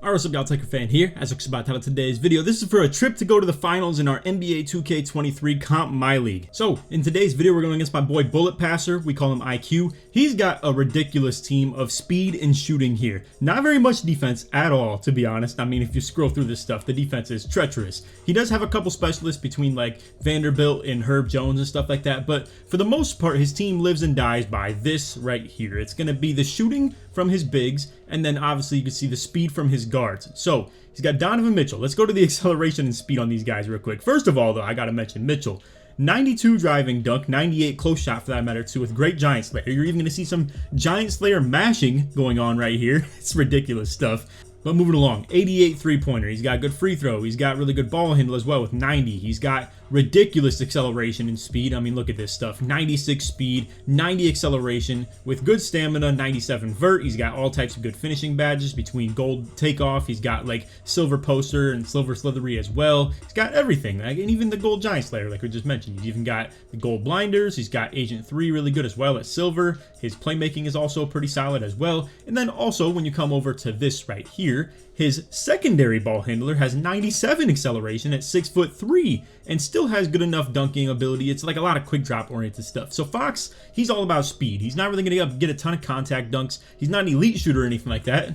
Alright, what's up y'all, LakerFan here. As I'm about to title today's video, this is for a trip to go to the finals in our NBA 2K23 comp Myleague. So, in today's video, we're going against my boy Bullet Passer. We call him IQ. He's got a ridiculous team of speed and shooting here. Not very much defense at all, to be honest. I mean, if you scroll through this stuff, the defense is treacherous. He does have a couple specialists between like Vanderbilt and Herb Jones and stuff like that, but for the most part, his team lives and dies by this right here. It's going to be the shooting from his bigs, and then obviously you can see the speed from his guards. So he's got Donovan Mitchell. Let's go to the acceleration and speed on these guys real quick. First of all, though, I gotta mention Mitchell. 92 driving dunk, 98 close shot for that matter too, with great Giant Slayer. You're even gonna see some Giant Slayer mashing going on right here. It's ridiculous stuff. But moving along, 88 three-pointer. He's got good free throw. He's got really good ball handle as well with 90. He's got ridiculous acceleration and speed. I mean, look at this stuff. 96 speed, 90 acceleration with good stamina, 97 vert. He's got all types of good finishing badges between gold takeoff. He's got like silver poster and silver slithery as well. He's got everything, like, and even the gold Giant Slayer, like we just mentioned. He's even got the gold blinders. He's got Agent 3 really good as well at silver. His playmaking is also pretty solid as well. And then also when you come over to this right here, his secondary ball handler has 97 acceleration at 6'3" and still has good enough dunking ability. It's like a lot of quick drop oriented stuff. So Fox, he's all about speed. He's not really going to get a ton of contact dunks. He's not an elite shooter or anything like that.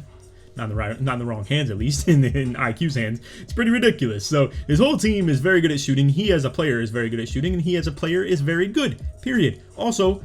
Not in the wrong hands, at least in IQ's hands. It's pretty ridiculous. So his whole team is very good at shooting. He as a player is very good at shooting, and he as a player is very good, period. Also,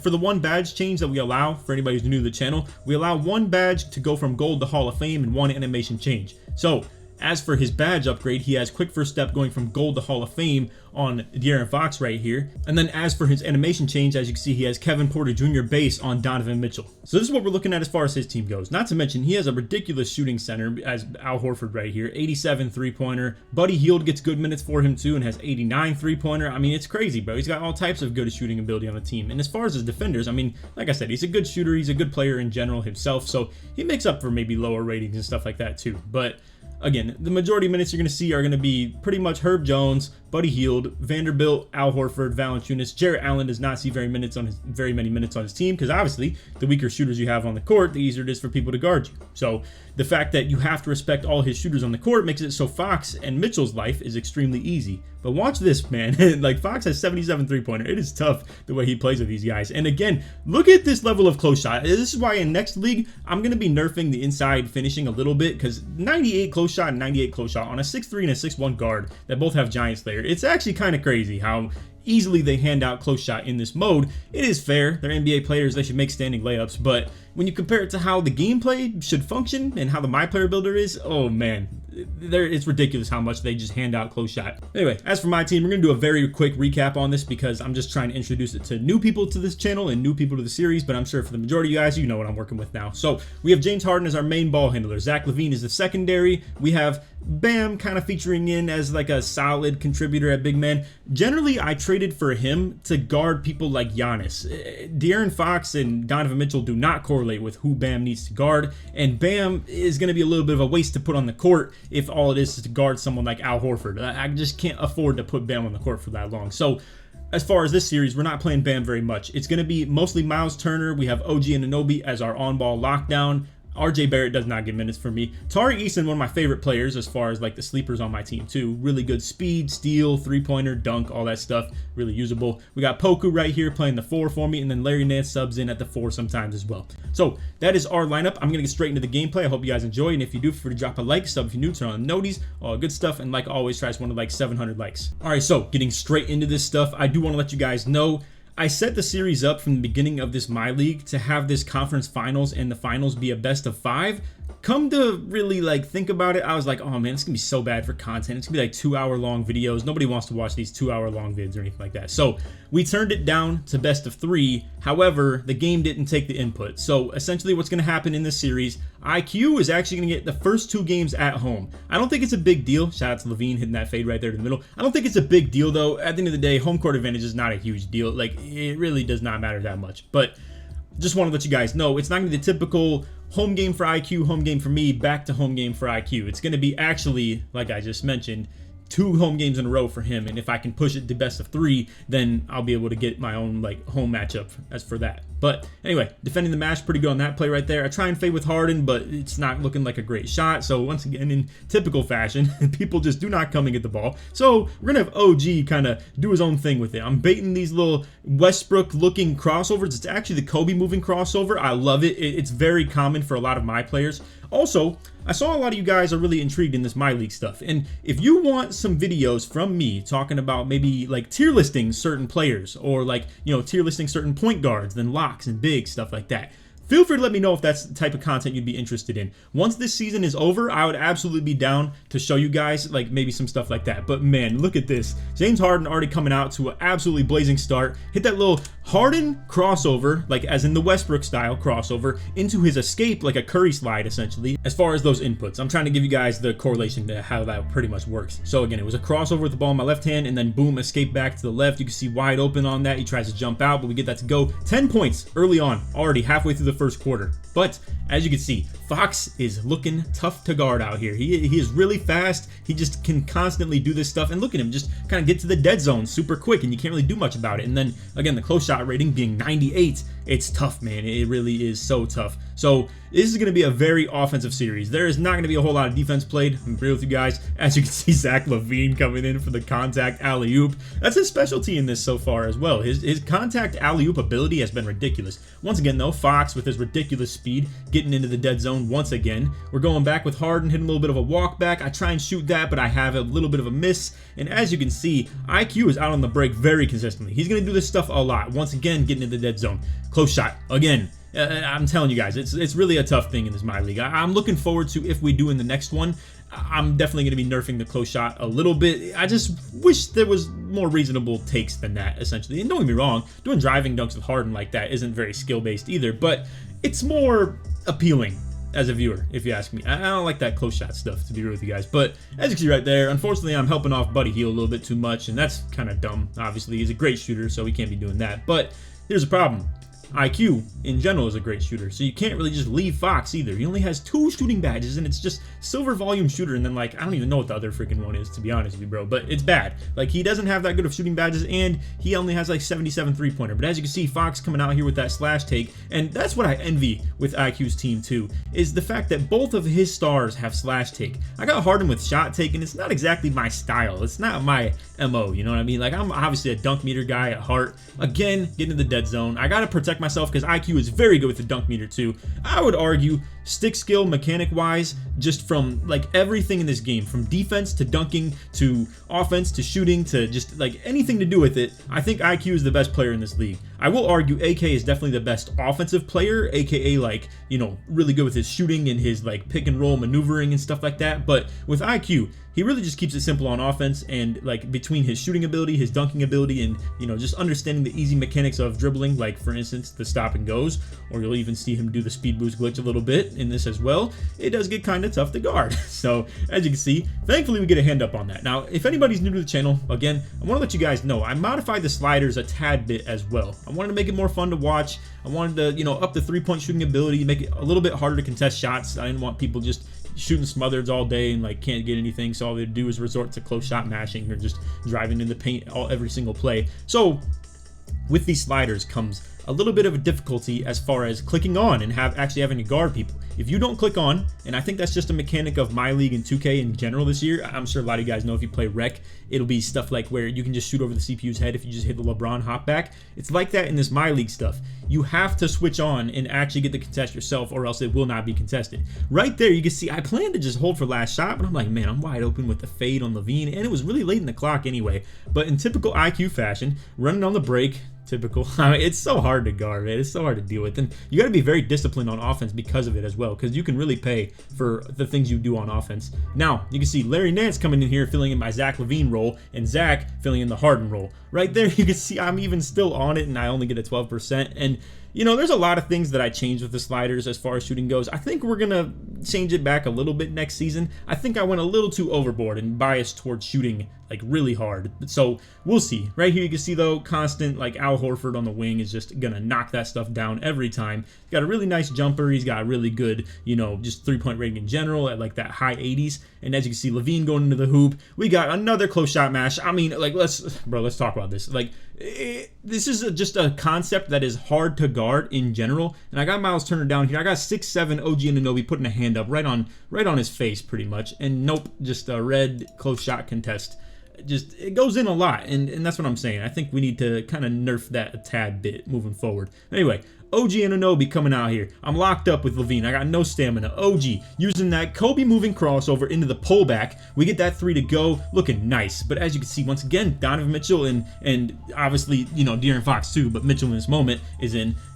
for the one badge change that we allow, for anybody who's new to the channel, we allow one badge to go from gold to Hall of Fame and one animation change. So as for his badge upgrade, he has quick first step going from gold to Hall of Fame on De'Aaron Fox right here. And then as for his animation change, as you can see, he has Kevin Porter Jr. base on Donovan Mitchell. So this is what we're looking at as far as his team goes. Not to mention, he has a ridiculous shooting center as Al Horford right here. 87 three-pointer. Buddy Hield gets good minutes for him too and has 89 three-pointer. I mean, it's crazy, bro. He's got all types of good shooting ability on the team. And as far as his defenders, I mean, like I said, he's a good shooter. He's a good player in general himself. So he makes up for maybe lower ratings and stuff like that too. But again, the majority of minutes you're going to see are going to be pretty much Herb Jones, Buddy Hield, Vanderbilt, Al Horford, Valanciunas. Jarrett Allen does not see very many minutes on his team because obviously the weaker shooters you have on the court, the easier it is for people to guard you. So the fact that you have to respect all his shooters on the court makes it so Fox and Mitchell's life is extremely easy. But watch this, man. Like, Fox has 77 three-pointer. It is tough the way he plays with these guys. And again, look at this level of close shot. This is why in next league, I'm going to be nerfing the inside finishing a little bit because 98 close shot and 98 close shot on a 6'3" and a 6'1" guard that both have Giant Slayer. It's actually kind of crazy how easily they hand out close shot in this mode. It is fair. They're NBA players. They should make standing layups. But when you compare it to how the gameplay should function and how the My Player Builder is, oh man, it's ridiculous how much they just hand out close shot. Anyway, as for my team, we're going to do a very quick recap on this because I'm just trying to introduce it to new people to this channel and new people to the series, but I'm sure for the majority of you guys, you know what I'm working with now. So we have James Harden as our main ball handler. Zach LaVine is the secondary. We have Bam kind of featuring in as like a solid contributor at big man. Generally, I traded for him to guard people like Giannis. De'Aaron Fox and Donovan Mitchell do not correlate with who Bam needs to guard, and Bam is going to be a little bit of a waste to put on the court if all it is to guard someone like Al Horford. I just can't afford to put Bam on the court for that long. So as far as this series, we're not playing Bam very much. It's going to be mostly Miles Turner. We have OG Anunoby as our on-ball lockdown. RJ Barrett does not get minutes for me. Tari Eason, one of my favorite players as far as like the sleepers on my team too. Really good speed, steal, three-pointer, dunk, all that stuff. Really usable. We got Poku right here playing the 4 for me, and then Larry Nance subs in at the 4 sometimes as well. So that is our lineup. I'm going to get straight into the gameplay. I hope you guys enjoy, and if you do, feel free to drop a like, sub if you're new, turn on the noties, all good stuff, and like always, try to want to like 700 likes. All right, so getting straight into this stuff, I do want to let you guys know I set the series up from the beginning of this Myleague to have this conference finals and the finals be a best of 5. Come to really like think about it, I was like, oh man, it's gonna be so bad for content. It's gonna be like 2-hour-long videos. Nobody wants to watch these 2-hour-long vids or anything like that. So we turned it down to best of 3. However, the game didn't take the input. So essentially what's gonna happen in this series, IQ is actually gonna get the first 2 games at home. I don't think it's a big deal. Shout out to LaVine hitting that fade right there in the middle. I don't think it's a big deal though. At the end of the day, home court advantage is not a huge deal. Like, it really does not matter that much. But just want to let you guys know, it's not going to be the typical home game for IQ, home game for me, back to home game for IQ. It's going to be actually, like I just mentioned, 2 home games in a row for him, and if I can push it to best of 3, then I'll be able to get my own like home matchup as for that. But anyway, defending the mash pretty good on that play right there. I try and fade with Harden, but it's not looking like a great shot. So once again, in typical fashion, people just do not come and get the ball. So we're gonna have OG kind of do his own thing with it. I'm baiting these little Westbrook looking crossovers. It's actually the Kobe moving crossover. I love it. It's very common for a lot of my players. Also, I saw a lot of you guys are really intrigued in this Myleague stuff, and if you want some videos from me talking about maybe like tier listing certain players, or like, you know, tier listing certain point guards, then locks and bigs, stuff like that, feel free to let me know if that's the type of content you'd be interested in. Once this season is over, I would absolutely be down to show you guys like maybe some stuff like that. But man, look at this. James Harden already coming out to an absolutely blazing start. Hit that little Harden crossover, like as in the Westbrook style crossover, into his escape, like a Curry slide essentially, as far as those inputs. I'm trying to give you guys the correlation to how that pretty much works. So again, it was a crossover with the ball in my left hand, and then boom, escape back to the left. You can see wide open on that. He tries to jump out, but we get that to go. 10 points early on, already halfway through the first quarter. But as you can see, Fox is looking tough to guard out here. He is really fast. He just can constantly do this stuff, and look at him just kind of get to the dead zone super quick, and you can't really do much about it. And then again, the close shot rating being 98, it's tough, man. It really is so tough. So this is going to be a very offensive series. There is not going to be a whole lot of defense played. I'm agree with you guys. As you can see, Zach LaVine coming in for the contact alley-oop. That's his specialty in this so far as well. His contact alley-oop ability has been ridiculous. Once again, though, Fox with his ridiculous speed getting into the dead zone once again. We're going back with Harden, hitting a little bit of a walk back. I try and shoot that, but I have a little bit of a miss. And as you can see, IQ is out on the break very consistently. He's going to do this stuff a lot. Once again, getting into the dead zone. Close shot again. I'm telling you guys, it's really a tough thing in this Myleague. I'm looking forward to, if we do in the next one, I'm definitely going to be nerfing the close shot a little bit. I just wish there was more reasonable takes than that, essentially. And don't get me wrong, doing driving dunks with Harden like that isn't very skill-based either, but it's more appealing as a viewer, if you ask me. I don't like that close shot stuff, to be real with you guys. But as you can see right there, unfortunately, I'm helping off Buddy Hield a little bit too much, and that's kind of dumb. Obviously, he's a great shooter, so he can't be doing that. But here's the problem. IQ in general is a great shooter, so you can't really just leave Fox either. He only has 2 shooting badges, and it's just silver volume shooter, and then like I don't even know what the other freaking one is, to be honest with you, bro, but it's bad. Like, he doesn't have that good of shooting badges, and he only has like 77 3-pointer. But as you can see, Fox coming out here with that slash take, and that's what I envy with IQ's team too, is the fact that both of his stars have slash take. I got Harden with shot take, and it's not exactly my style. It's not my MO, you know what I mean? Like, I'm obviously a dunk meter guy at heart. Again, getting in the dead zone. I gotta protect myself because IQ is very good with the dunk meter too. I would argue stick skill mechanic wise, just from like everything in this game, from defense to dunking to offense to shooting to just like anything to do with it, I think IQ is the best player in this league. I will argue AK is definitely the best offensive player, aka like, you know, really good with his shooting and his like pick and roll maneuvering and stuff like that. But with IQ, he really just keeps it simple on offense, and like between his shooting ability, his dunking ability, and, you know, just understanding the easy mechanics of dribbling, like for instance the stop and goes, or you'll even see him do the speed boost glitch a little bit in this as well. It does get kind of tough to guard. So as you can see, thankfully we get a hand up on that. Now, if anybody's new to the channel, again, I want to let you guys know I modified the sliders a tad bit as well. I wanted to make it more fun to watch. I wanted to, you know, up the 3-point shooting ability, make it a little bit harder to contest shots. I didn't want people just shooting smothered all day and like can't get anything, so all they do is resort to close shot mashing or just driving in the paint every single play. So with these sliders comes a little bit of a difficulty as far as clicking on and actually having to guard people. If you don't click on, and I think that's just a mechanic of Myleague and 2K in general this year. I'm sure a lot of you guys know if you play Rec, it'll be stuff like where you can just shoot over the CPU's head if you just hit the LeBron hop back. It's like that in this Myleague stuff. You have to switch on and actually get the contest yourself, or else it will not be contested. Right there, you can see I planned to just hold for last shot, but I'm like, man, I'm wide open with the fade on LaVine, and it was really late in the clock anyway. But in typical IQ fashion, running on the break, typical. I mean, it's so hard to guard, man. It's so hard to deal with, and you got to be very disciplined on offense because of it as well, because you can really pay for the things you do on offense. Now you can see Larry Nance coming in here filling in my Zach LaVine role, and Zach filling in the Harden role. Right there, you can see I'm even still on it, and I only get a 12%. And you know, there's a lot of things that I changed with the sliders as far as shooting goes. I think we're gonna change it back a little bit next season. I think I went a little too overboard and biased towards shooting like really hard. So we'll see. Right here you can see though, constant like Al Horford on the wing is just gonna knock that stuff down every time. He's got a really nice jumper. He's got a really good, you know, just 3-point rating in general at like that high 80s. And as you can see, LaVine going into the hoop. We got another close shot match. I mean, like let's talk about this. Like this is just a concept that is hard to guard in general. And I got Myles Turner down here. I got 6'7" OG Anunoby putting a hand up right on his face pretty much. And nope, just a red close shot contest. Just it goes in a lot, and that's what I'm saying. I think we need to kind of nerf that a tad bit moving forward. Anyway, OG Anunoby coming out here. I'm locked up with LaVine. I got no stamina. OG using that Kobe moving crossover into the pullback. We get that 3 to go, looking nice. But as you can see, once again, Donovan Mitchell and obviously, you know, De'Aaron Fox too, but Mitchell in this moment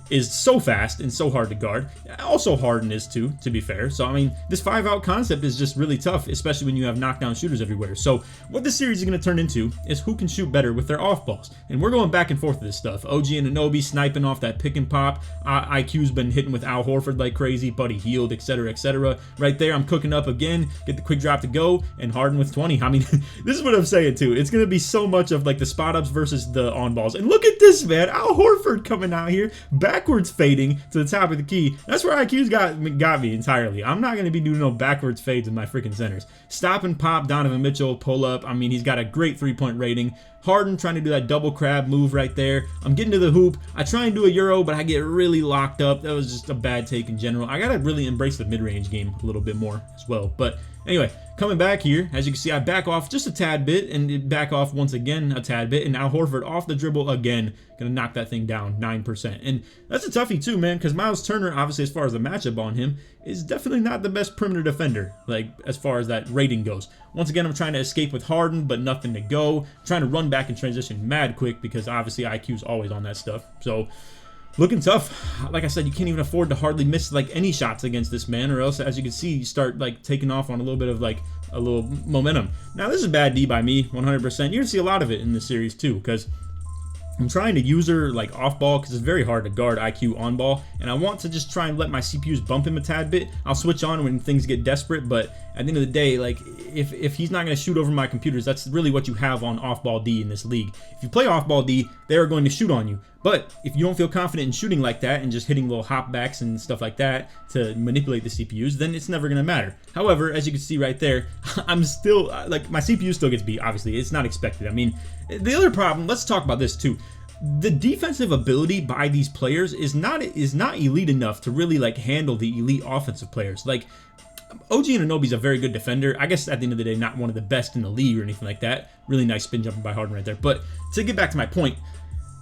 is so fast and so hard to guard. Also Harden is too, to be fair. So I mean, this 5-out concept is just really tough, especially when you have knockdown shooters everywhere. So what this series is going to turn into is who can shoot better with their off balls. And we're going back and forth with this stuff. OG Anunoby sniping off that pick and pop. IQ's been hitting with Al Horford like crazy. Buddy Hield, etc., etc. Right there, I'm cooking up again. Get the quick drop to go, and Harden with 20. I mean, this is what I'm saying too. It's going to be so much of like the spot ups versus the on balls. And look at this, man. Al Horford coming out here backwards fading to the top of the key. That's where IQ's got me entirely. I'm not going to be doing no backwards fades in my freaking centers. Stop and pop, Donovan Mitchell, pull up. I mean, he's got a great 3-point rating. Harden trying to do that double crab move right there. I'm getting to the hoop. I try and do a Euro, but I get really locked up. That was just a bad take in general. I got to really embrace the mid-range game a little bit more as well. But anyway, coming back here, as you can see, I back off just a tad bit and back off once again a tad bit. And now Horford off the dribble again. Gonna knock that thing down 9%. And that's a toughie too, man, because Myles Turner, obviously, as far as the matchup on him, is definitely not the best perimeter defender, like as far as that rating goes. Once again, I'm trying to escape with Harden, but nothing to go. I'm trying to run back and transition mad quick because obviously IQ's always on that stuff. So looking tough. Like I said, you can't even afford to hardly miss like any shots against this man, or else, as you can see, you start like taking off on a little bit of like a little momentum. Now this is bad D by me, 100%. You're gonna see a lot of it in this series too, because I'm trying to use her like off ball because it's very hard to guard IQ on ball, and I want to just try and let my CPUs bump him a tad bit. I'll switch on when things get desperate, but at the end of the day, like if he's not going to shoot over my computers, that's really what you have on off ball D in this league. If you play off ball D, they are going to shoot on you. But if you don't feel confident in shooting like that and just hitting little hop backs and stuff like that to manipulate the CPUs, then it's never going to matter. However, as you can see right there, I'm still, like, my CPU still gets beat, obviously. It's not expected. I mean, the other problem, let's talk about this too. The defensive ability by these players is not elite enough to really, like, handle the elite offensive players. Like, OG Anunoby's a very good defender. I guess at the end of the day, not one of the best in the league or anything like that. Really nice spin jumping by Harden right there. But to get back to my point,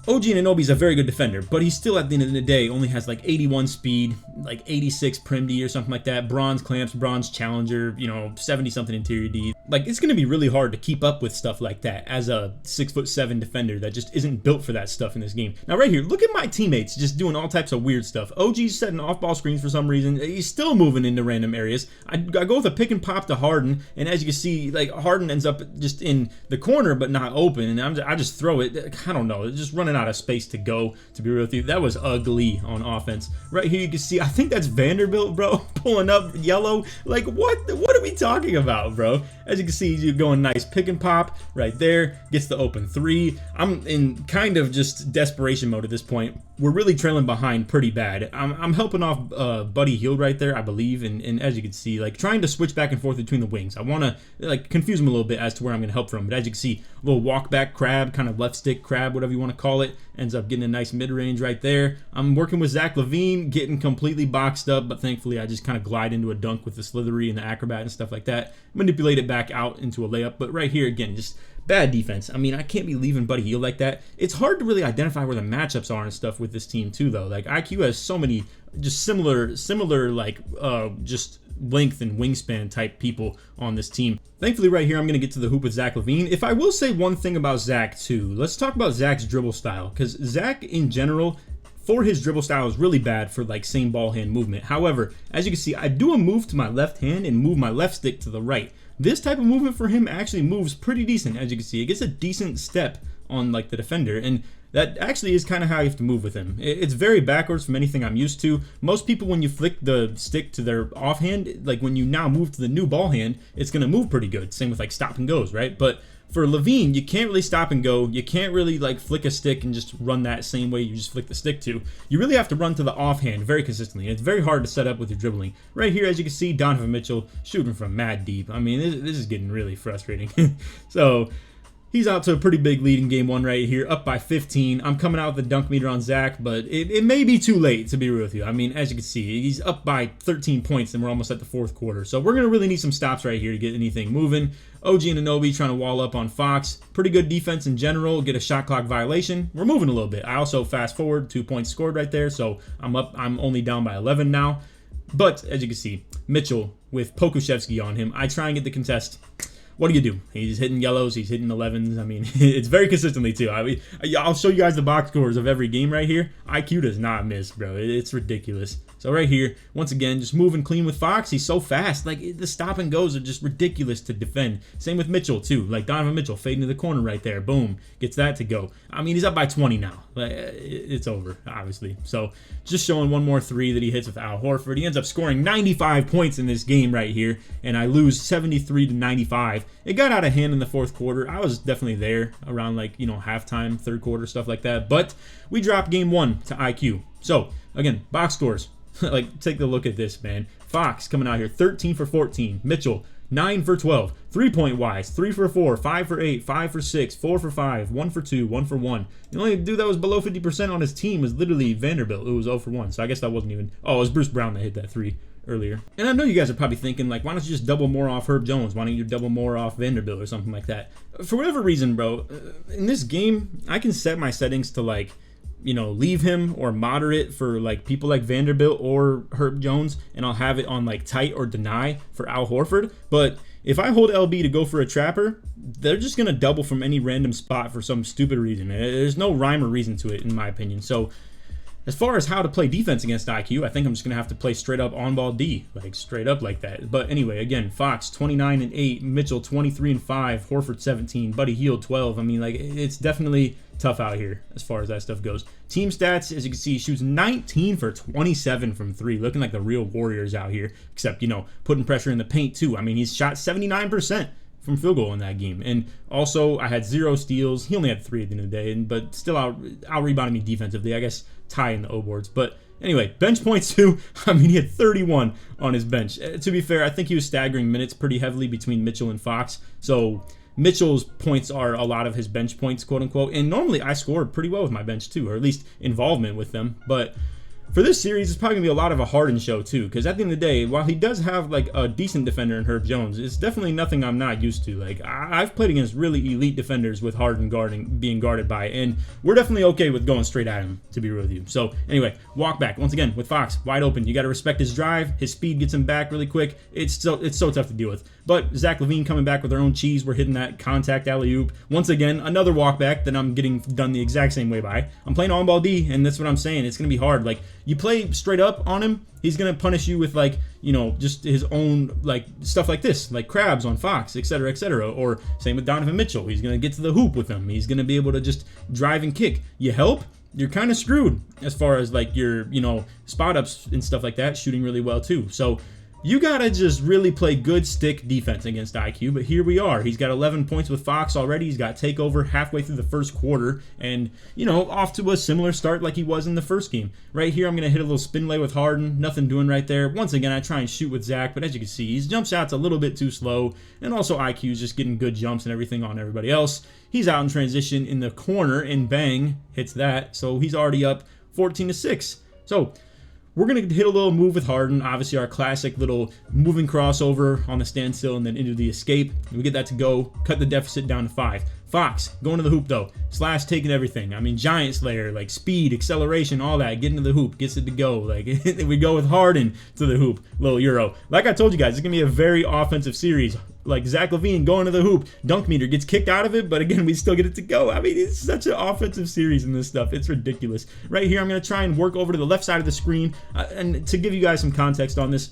OG Anunoby's a very good defender, but he still at the end of the day only has like 81 speed, like 86 prim D or something like that, bronze clamps, bronze challenger, you know, 70 something interior D. Like, it's going to be really hard to keep up with stuff like that as a 6'7" defender that just isn't built for that stuff in this game. Now right here, look at my teammates just doing all types of weird stuff. OG's setting off ball screens for some reason. He's still moving into random areas. I go with a pick and pop to Harden, and as you can see, like, Harden ends up just in the corner but not open, and I just throw it. I don't know, it's just running out of space to go, to be real with you. That was ugly on offense. Right here you can see, I think that's Vanderbilt, bro, pulling up yellow. Like, what are we talking about, bro? As you can see, you're going nice pick and pop right there, gets the open 3. I'm in kind of just desperation mode at this point. We're really trailing behind pretty bad. I'm helping off Buddy Hield right there, I believe, and as you can see, like, trying to switch back and forth between the wings. I want to like confuse him a little bit as to where I'm going to help from, but as you can see, a little walk back crab, kind of left stick crab, whatever you want to call it, ends up getting a nice mid-range right there. I'm working with Zach LaVine, getting completely boxed up, but thankfully I just kind of glide into a dunk with the slithery and the acrobat and stuff like that, manipulate it back out into a layup. But right here, again, just bad defense. I mean, I can't be leaving Buddy Hield like that. It's hard to really identify where the matchups are and stuff with this team too, though. Like, IQ has so many just similar like just length and wingspan type people on this team. Thankfully right here I'm going to get to the hoop with Zach LaVine. If I will say one thing about Zach too, let's talk about Zach's dribble style, because Zach in general, for his dribble style, is really bad for like same ball hand movement. However, as you can see, I do a move to my left hand and move my left stick to the right. This type of movement for him actually moves pretty decent. As you can see, it gets a decent step on like the defender, and that actually is kind of how you have to move with him. It's very backwards from anything I'm used to. Most people, when you flick the stick to their offhand, like when you now move to the new ball hand, it's going to move pretty good. Same with like stop and goes, right? But for Levine, you can't really stop and go. You can't really like flick a stick and just run that same way you just flick the stick to. You really have to run to the offhand very consistently. It's very hard to set up with your dribbling. Right here, as you can see, Donovan Mitchell shooting from mad deep. I mean, this is getting really frustrating. So he's out to a pretty big lead in game one right here, up by 15. I'm coming out with the dunk meter on Zach, but it may be too late, to be real with you. I mean, as you can see, he's up by 13 points, and we're almost at the fourth quarter. So we're going to really need some stops right here to get anything moving. OG Anunoby trying to wall up on Fox. Pretty good defense in general. Get a shot clock violation. We're moving a little bit. I also fast forward, 2 points scored right there, so I'm only down by 11 now. But, as you can see, Mitchell with Pokuševski on him. I try and get the contest. What do? He's hitting yellows, he's hitting 11s. I mean, it's very consistently too. I mean, I'll show you guys the box scores of every game right here. IQ does not miss, bro. It's ridiculous. So right here, once again, just moving clean with Fox. He's so fast. Like, the stop and goes are just ridiculous to defend. Same with Mitchell too. Like Donovan Mitchell fading to the corner right there. Boom. Gets that to go. I mean, he's up by 20 now. It's over, obviously. So just showing one more three that he hits with Al Horford. He ends up scoring 95 points in this game right here, and I lose 73 to 95. It got out of hand in the fourth quarter. I was definitely there around like, halftime, third quarter, stuff like that. But we dropped game one to IQ. So again, box scores. Like, take a look at this, man. Fox coming out here, 13 for 14. Mitchell, 9 for 12. 3-point wise, 3 for 4, 5 for 8, 5 for 6, 4 for 5, 1 for 2, 1 for 1. The only dude that was below 50% on his team was literally Vanderbilt, who was 0 for 1. So I guess that wasn't even... Oh, it was Bruce Brown that hit that 3 earlier. And I know you guys are probably thinking, like, why don't you just double more off Herb Jones? Why don't you double more off Vanderbilt or something like that? For whatever reason, bro, in this game, I can set my settings to, like, leave him or moderate for like people like Vanderbilt or Herb Jones, and I'll have it on like tight or deny for Al Horford. But if I hold LB to go for a trapper, they're just going to double from any random spot for some stupid reason. There's no rhyme or reason to it, in my opinion. So as far as how to play defense against IQ, I think I'm just going to have to play straight up on-ball D, like straight up like that. But anyway, again, Fox 29 and 8, Mitchell 23 and 5, Horford 17, Buddy Hield 12. I mean, like, it's definitely tough out here as far as that stuff goes. Team stats, as you can see, he shoots 19 for 27 from 3, looking like the real Warriors out here, except, putting pressure in the paint too. I mean, he's shot 79% from field goal in that game. And also, I had 0 steals. He only had 3 at the end of the day, but still out-rebounded me defensively. I guess tie in the O boards. But anyway, bench points too. I mean, he had 31 on his bench. To be fair, I think he was staggering minutes pretty heavily between Mitchell and Fox. So Mitchell's points are a lot of his bench points, quote unquote. And normally I scored pretty well with my bench too, or at least involvement with them. But for this series, it's probably going to be a lot of a Harden show, too, because at the end of the day, while he does have, like, a decent defender in Herb Jones, it's definitely nothing I'm not used to. Like, I've played against really elite defenders with Harden being guarded by, and we're definitely okay with going straight at him, to be real with you. So, anyway, walk back. Once again, with Fox, wide open. You got to respect his drive. His speed gets him back really quick. It's so tough to deal with. But Zach LaVine coming back with their own cheese. We're hitting that contact alley-oop. Once again, another walk back that I'm getting done the exact same way by. I'm playing on-ball D, and that's what I'm saying. It's going to be hard. Like, you play straight up on him, he's going to punish you with, like, just his own, like, stuff like this, like crabs on Fox, etc., etc. Or same with Donovan Mitchell. He's going to get to the hoop with him. He's going to be able to just drive and kick. You help, you're kind of screwed as far as, like, your, spot ups and stuff like that, shooting really well, too. So you gotta just really play good stick defense against IQ, but here we are. He's got 11 points with Fox already. He's got takeover halfway through the first quarter, and, off to a similar start like he was in the first game. Right here, I'm going to hit a little spin lay with Harden. Nothing doing right there. Once again, I try and shoot with Zach, but as you can see, his jump shot's a little bit too slow, and also IQ's just getting good jumps and everything on everybody else. He's out in transition in the corner, and bang, hits that, so he's already up 14-6. So we're going to hit a little move with Harden, obviously our classic little moving crossover on the standstill and then into the escape. We get that to go, cut the deficit down to 5. Fox, going to the hoop though. Slash taking everything. I mean, Giant Slayer, like speed, acceleration, all that. Getting to the hoop, gets it to go. Like, we go with Harden to the hoop, little Euro. Like I told you guys, it's going to be a very offensive series. Like Zach LaVine going to the hoop, dunk meter gets kicked out of it, but again, we still get it to go. I mean, it's such an offensive series in this stuff. It's ridiculous. Right here, I'm going to try and work over to the left side of the screen. And to give you guys some context on this,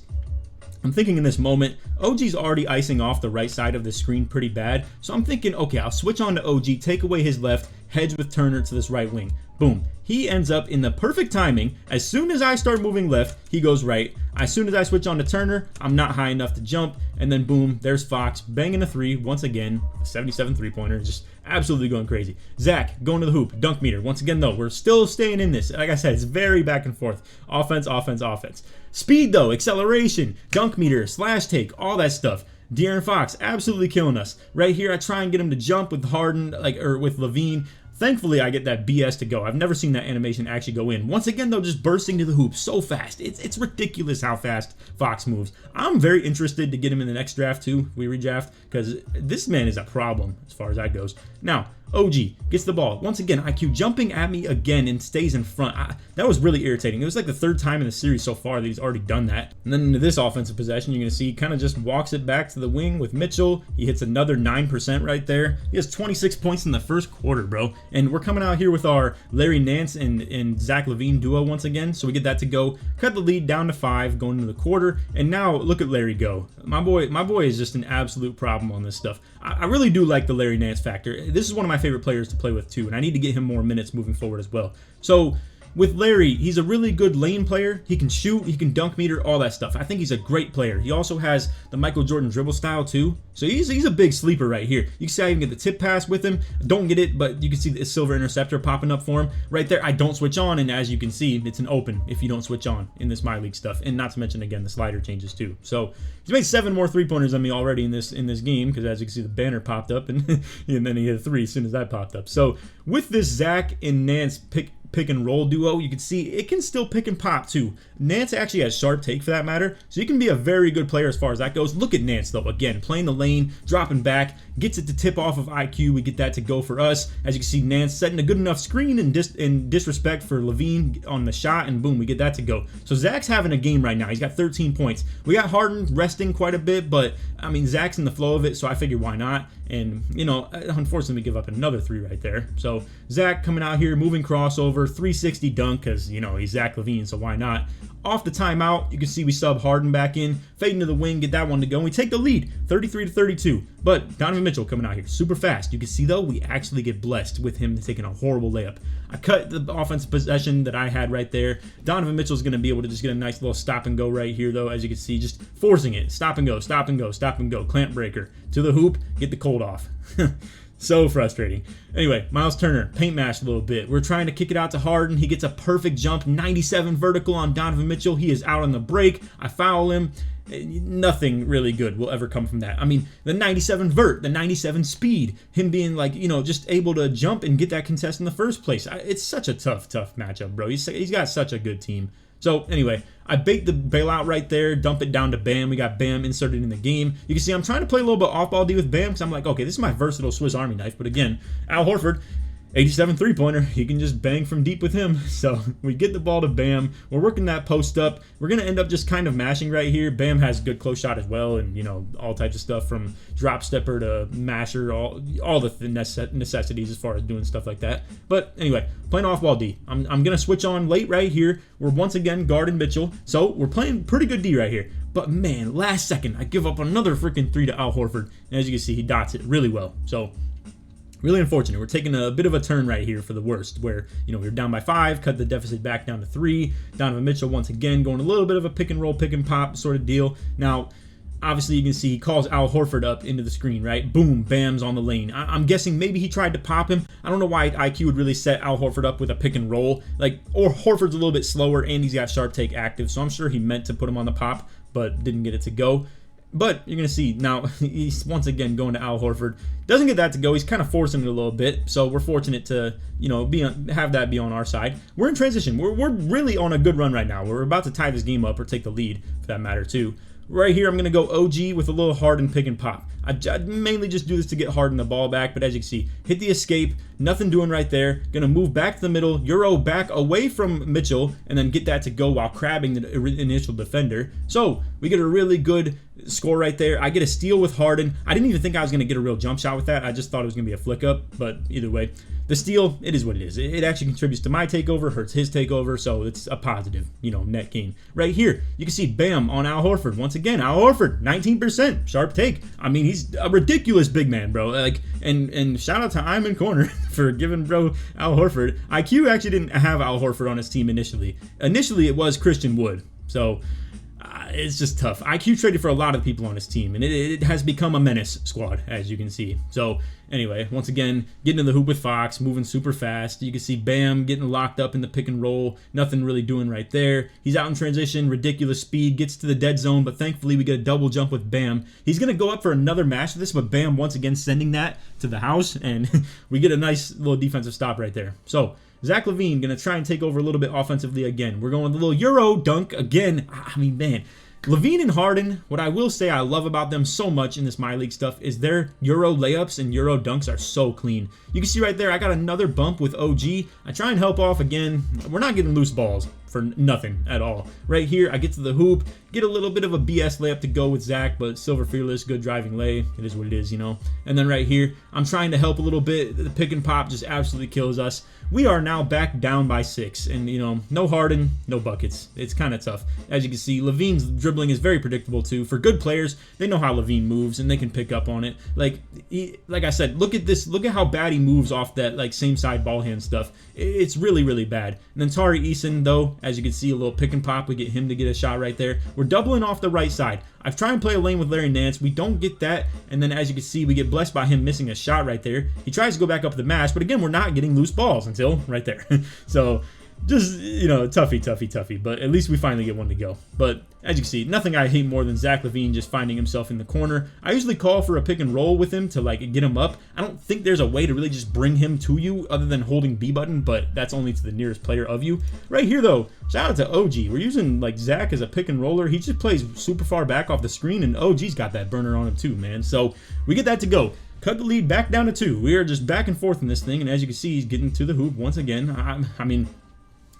I'm thinking in this moment, OG's already icing off the right side of the screen pretty bad. So I'm thinking, okay, I'll switch on to OG, take away his left, hedge with Turner to this right wing. Boom. He ends up in the perfect timing. As soon as I start moving left, he goes right. As soon as I switch on to Turner, I'm not high enough to jump. And then boom, there's Fox banging a three. Once again, 77 three-pointer. Just absolutely going crazy. Zach going to the hoop. Dunk meter. Once again, though, we're still staying in this. Like I said, it's very back and forth. Offense, offense, offense. Speed, though. Acceleration. Dunk meter. Slash take. All that stuff. De'Aaron Fox absolutely killing us. Right here, I try and get him to jump with Harden, or with Levine. Thankfully, I get that BS to go. I've never seen that animation actually go in. Once again, though, just bursting to the hoop so fast. It's ridiculous how fast Fox moves. I'm very interested to get him in the next draft, too. We redraft, because this man is a problem as far as that goes. Now, OG gets the ball. Once again, IQ jumping at me again and stays in front. That was really irritating. It was like the third time in the series so far that he's already done that. And then into this offensive possession, you're going to see he kind of just walks it back to the wing with Mitchell. He hits another 9% right there. He has 26 points in the first quarter, bro. And we're coming out here with our Larry Nance and Zach LaVine duo once again. So we get that to go. Cut the lead down to 5 going into the quarter. And now look at Larry go. My boy is just an absolute problem on this stuff. I really do like the Larry Nance factor. This is one of my favorite players to play with too, and I need to get him more minutes moving forward as well. So with Larry, he's a really good lane player. He can shoot, he can dunk meter, all that stuff. I think he's a great player. He also has the Michael Jordan dribble style too. So he's a big sleeper right here. You can see I even get the tip pass with him. Don't get it, but you can see the silver interceptor popping up for him. Right there, I don't switch on, and as you can see, it's an open if you don't switch on in this Myleague stuff. And not to mention, again, the slider changes too. So he's made 7 more three-pointers than me already in this game, because as you can see, the banner popped up, and then he hit a 3 as soon as that popped up. So with this Zach and Nance pick and roll duo, you can see it can still pick and pop too. Nance actually has sharp take for that matter, so you can be a very good player as far as that goes. Look at Nance though, again, playing the lane, dropping back, gets it to tip off of IQ. We get that to go for us. As you can see, Nance setting a good enough screen and disrespect for Levine on the shot, and boom, we get that to go. So Zach's having a game right now. He's got 13 points. We got Harden resting quite a bit, but I mean, Zach's in the flow of it, so I figured why not? And, you know, unfortunately, we give up another 3 right there. So Zach coming out here, moving crossover, 360 dunk, because, you know, he's Zach LaVine, so why not? Off the timeout, you can see we sub Harden back in, fading to the wing, get that one to go, and we take the lead, 33-32. But Donovan Mitchell coming out here super fast. You can see, though, we actually get blessed with him taking a horrible layup. I cut the offensive possession that I had right there. Donovan Mitchell's going to be able to just get a nice little stop and go right here, though, as you can see, just forcing it. Stop and go, stop and go, stop and go. Clamp breaker to the hoop, get the cold off. So frustrating. Anyway, Miles Turner, paint mash a little bit. We're trying to kick it out to Harden. He gets a perfect jump, 97 vertical on Donovan Mitchell. He is out on the break. I foul him. Nothing really good will ever come from that. I mean, the 97 vert, the 97 speed, him being like, you know, just able to jump and get that contest in the first place. It's such a tough matchup, bro. He's got such a good team. So anyway, I bait the bailout right there, dump it down to Bam. We got Bam inserted in the game. You can see I'm trying to play a little bit off-ball D with Bam because I'm like, okay, this is my versatile Swiss Army knife. But again, Al Horford, 87 three-pointer. He can just bang from deep with him. So we get the ball to Bam. We're working that post up. We're going to end up just kind of mashing right here. Bam has a good close shot as well, and, you know, all types of stuff from drop stepper to masher, all the necessities as far as doing stuff like that. But anyway, playing off-ball D. I'm going to switch on late right here. We're once again guarding Mitchell. So we're playing pretty good D right here. But, man, last second, I give up another freaking 3 to Al Horford. And as you can see, he dots it really well. So really unfortunate. We're taking a bit of a turn right here for the worst, where, you know, we were down by 5, cut the deficit back down to 3. Donovan Mitchell once again going a little bit of a pick and roll, pick and pop sort of deal. Now, obviously you can see he calls Al Horford up into the screen, right? Boom, Bam's on the lane. I'm guessing maybe he tried to pop him. I don't know why IQ would really set Al Horford up with a pick and roll. Like, or Horford's a little bit slower and he's got sharp take active, so I'm sure he meant to put him on the pop, but didn't get it to go. But you're going to see now he's once again going to Al Horford. Doesn't get that to go. He's kind of forcing it a little bit. So we're fortunate to, you know, have that be on our side. We're in transition. We're really on a good run right now. We're about to tie this game up or take the lead for that matter too. Right here, I'm going to go OG with a little Harden pick and pop. I mainly just do this to get Harden the ball back, but as you can see, hit the escape, nothing doing right there. Going to move back to the middle, Euro back away from Mitchell, and then get that to go while crabbing the initial defender. So we get a really good score right there. I get a steal with Harden. I didn't even think I was going to get a real jump shot with that. I just thought it was going to be a flick up, but either way. the steal, it is what it is. It actually contributes to my takeover, hurts his takeover, so it's a positive, net gain. Right here, you can see bam on Al Horford. Once again, Al Horford, 19%, sharp take. I mean, he's a ridiculous big man, bro. Like, and shout out to I'm in Corner for giving bro Al Horford. IQ actually didn't have Al Horford on his team initially. Initially, it was Christian Wood, so it's just tough. IQ traded for a lot of people on his team, and it has become a menace squad, as you can see. So anyway, once again, getting in the hoop with Fox, moving super fast. You can see Bam getting locked up in the pick and roll. Nothing really doing right there. He's out in transition, ridiculous speed, gets to the dead zone, but thankfully we get a double jump with Bam. He's going to go up for another match of this, but Bam once again sending that to the house, and we get a nice little defensive stop right there. So Zach LaVine going to try and take over a little bit offensively again. We're going with a little Euro dunk again. I mean, man. LaVine and Harden, what I will say I love about them so much in this Myleague stuff is their Euro layups and Euro dunks are so clean. You can see right there, I got another bump with OG. I try and help off again. We're not getting loose balls for nothing at all. Right here, I get to the hoop, get a little bit of a BS layup to go with Zach, but Silver Fearless, good driving lay. It is what it is, And then right here, I'm trying to help a little bit. The pick and pop just absolutely kills us. We are now back down by 6, and no Harden, no buckets. It's kind of tough. As you can see, LaVine's dribbling is very predictable too. For good players, they know how LaVine moves and they can pick up on it. Like I said, look at this. Look at how bad he moves off that same side ball hand stuff. It's really, really bad. And then Tari Eason, though, as you can see, a little pick and pop. We get him to get a shot right there. We're doubling off the right side. I've tried and play a lane with Larry Nance. We don't get that. And then as you can see, we get blessed by him missing a shot right there. He tries to go back up the mash, but again, we're not getting loose balls until right there. So just, toughy. But at least we finally get one to go. But as you can see, nothing I hate more than Zach LaVine just finding himself in the corner. I usually call for a pick and roll with him to get him up. I don't think there's a way to really just bring him to you other than holding B button, but that's only to the nearest player of you. Right here though, shout out to OG. We're using Zach as a pick and roller. He just plays super far back off the screen, and OG's got that burner on him too, man. So we get that to go. Cut the lead back down to 2. We are just back and forth in this thing, and as you can see, he's getting to the hoop once again. I mean,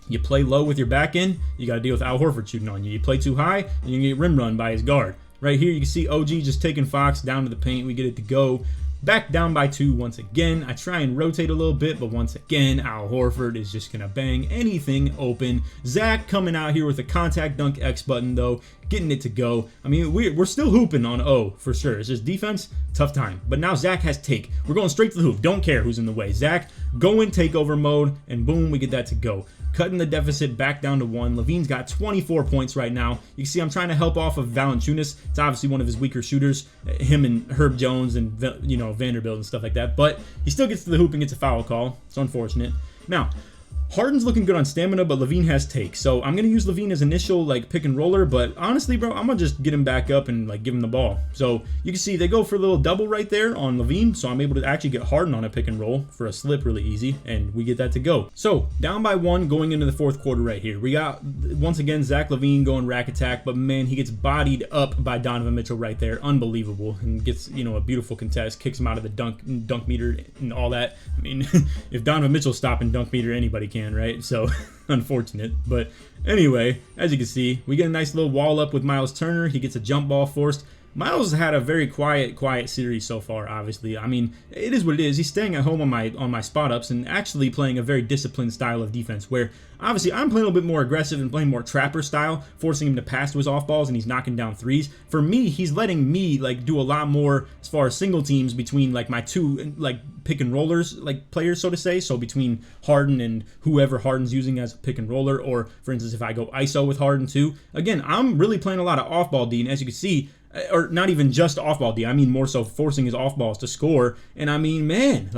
you play low with your back end, you got to deal with Al Horford shooting on you. You play too high, and you get rim run by his guard. Right here, you can see OG just taking Fox down to the paint. We get it to go. Back down by 2 once again. I try and rotate a little bit, but once again, Al Horford is just going to bang anything open. Zach coming out here with a contact dunk X button, though, getting it to go. I mean, we're still hooping on O for sure. It's just defense, tough time. But now Zach has take. We're going straight to the hoop. Don't care who's in the way. Zach, go in takeover mode, and boom, we get that to go. Cutting the deficit back down to 1. LaVine's got 24 points right now. You can see I'm trying to help off of Valanciunas. It's obviously one of his weaker shooters. Him and Herb Jones and Vanderbilt and stuff like that. But he still gets to the hoop and gets a foul call. It's unfortunate. Now, Harden's looking good on stamina, but LaVine has take. So I'm going to use LaVine as initial pick and roller, but honestly, bro, I'm going to just get him back up and give him the ball. So you can see they go for a little double right there on LaVine, so I'm able to actually get Harden on a pick and roll for a slip really easy, and we get that to go. So down by 1 going into the 4th quarter right here. We got, once again, Zach LaVine going rack attack, but man, he gets bodied up by Donovan Mitchell right there. Unbelievable. And gets, a beautiful contest, kicks him out of the dunk meter and all that. I mean, if Donovan Mitchell's stopping dunk meter, anybody can, right? So unfortunate, but anyway, as you can see, we get a nice little wall up with Myles Turner. He gets a jump ball forced. Myles had a very quiet series so far, obviously. I mean, it is what it is. He's staying at home on my spot ups and actually playing a very disciplined style of defense where obviously I'm playing a little bit more aggressive and playing more trapper style, forcing him to pass to his off balls, and he's knocking down threes. For me, he's letting me do a lot more as far as single teams between my 2 pick and rollers players, so to say. So between Harden and whoever Harden's using as a pick and roller, or for instance if I go ISO with Harden too. Again, I'm really playing a lot of off ball D, and as you can see, or not even just off-ball D. I mean more so forcing his off-balls to score. And I mean, man,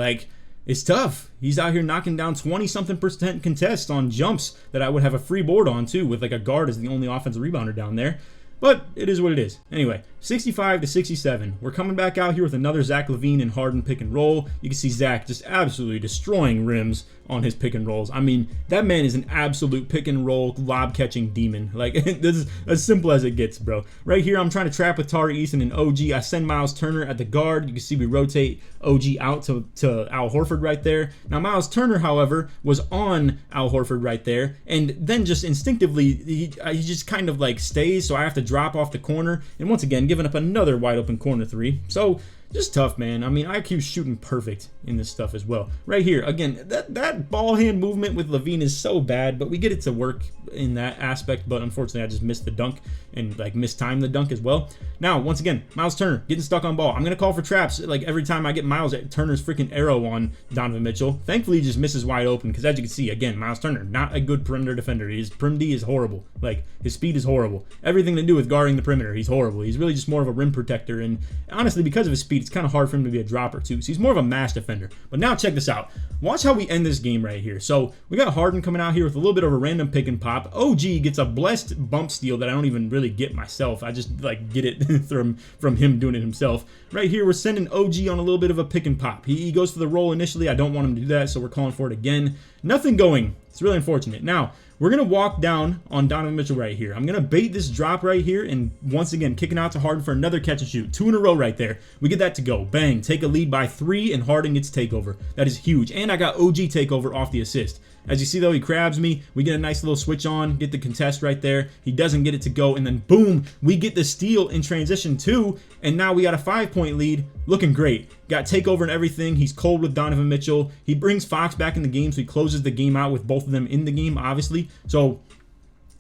it's tough. He's out here knocking down 20-something% contests on jumps that I would have a free board on, too, with a guard as the only offensive rebounder down there. But it is what it is. Anyway, 65-67. We're coming back out here with another Zach LaVine and Harden pick and roll. You can see Zach just absolutely destroying rims on his pick and rolls. I mean, that man is an absolute pick and roll lob catching demon. This is as simple as it gets, bro. Right here, I'm trying to trap with Tari Eason and OG. I send Myles Turner at the guard. You can see we rotate OG out to Al Horford right there. Now, Myles Turner, however, was on Al Horford right there, and then just instinctively, he just kind of stays, so I have to drop off the corner, and once again, giving up another wide open corner 3. So just tough, man. I mean, IQ's shooting perfect in this stuff as well. Right here, again, that ball hand movement with LaVine is so bad, but we get it to work in that aspect. But unfortunately, I just missed the dunk and like mistimed the dunk as well. Now, once again, Myles Turner getting stuck on ball. I'm gonna call for traps. Like every time I get Myles Turner's freaking arrow on Donovan Mitchell. Thankfully, he just misses wide open because, as you can see, again, Myles Turner not a good perimeter defender. His prim D is horrible. Like his speed is horrible. Everything to do with guarding the perimeter, he's horrible. He's really just more of a rim protector, and honestly, because of his speed, it's kind of hard for him to be a dropper too. So he's more of a mash defender. But now check this out. Watch how we end this game right here. So we got Harden coming out here with a little bit of a random pick and pop. OG gets a blessed bump steal that I don't even really get myself. I just like get it from him doing it himself. Right here, we're sending OG on a little bit of a pick and pop. He goes for the roll initially. I don't want him to do that, so we're calling for it again. Nothing going. It's really unfortunate. Now, we're going to walk down on Donovan Mitchell right here. I'm going to bait this drop right here and once again kicking out to Harden for another catch and shoot. 2 in a row right there. We get that to go. Bang. Take a lead by 3 and Harden gets takeover. That is huge. And I got OG takeover off the assist. As you see though, he crabs me. We get a nice little switch on, get the contest right there. He doesn't get it to go, and then boom, we get the steal in transition too, and now we got a 5-point lead. Looking great. Got takeover and everything. He's cold with Donovan Mitchell. He brings Fox back in the game, so he closes the game out with both of them in the game, obviously. So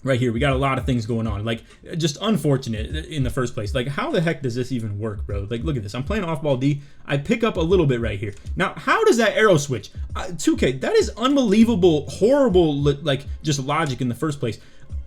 right here, we got a lot of things going on. Like, just unfortunate in the first place. Like, how the heck does this even work, bro? Like, look at this. I'm playing off-ball D. I pick up a little bit right here. Now, how does that arrow switch? 2K, that is unbelievable, horrible, like, just logic in the first place.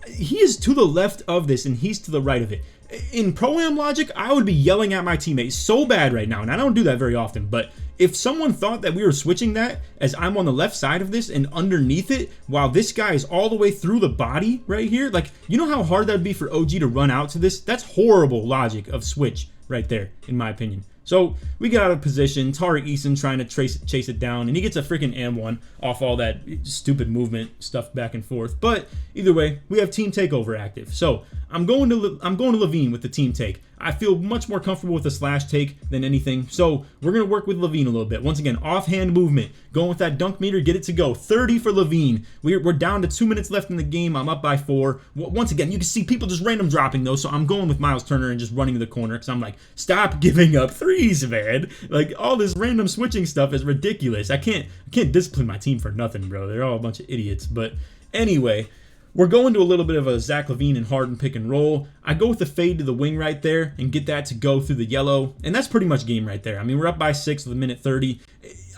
He is to the left of this, and he's to the right of it. In Pro-Am logic, I would be yelling at my teammates so bad right now, and I don't do that very often, but if someone thought that we were switching that as I'm on the left side of this and underneath it while this guy is all the way through the body right here, like, you know how hard that would be for OG to run out to this? That's horrible logic of switch right there, in my opinion. So we get out of position. Tariq Eason trying to chase it down, and he gets a freaking M1 off all that stupid movement stuff back and forth. But either way, we have team takeover active. So I'm going to LaVine with the team take. I feel much more comfortable with the slash take than anything. So we're going to work with LaVine a little bit. Once again, offhand movement. Going with that dunk meter, get it to go. 30 for LaVine. We're down to 2 minutes left in the game. I'm up by 4. Once again, you can see people just random dropping those. So I'm going with Myles Turner and just running to the corner because I'm like, stop giving up threes, man. Like, all this random switching stuff is ridiculous. I can't discipline my team for nothing, bro. They're all a bunch of idiots. But anyway, we're going to a little bit of a Zach LaVine and Harden pick and roll. I go with the fade to the wing right there and get that to go through the yellow. And that's pretty much game right there. I mean, we're up by 6 with a minute 30.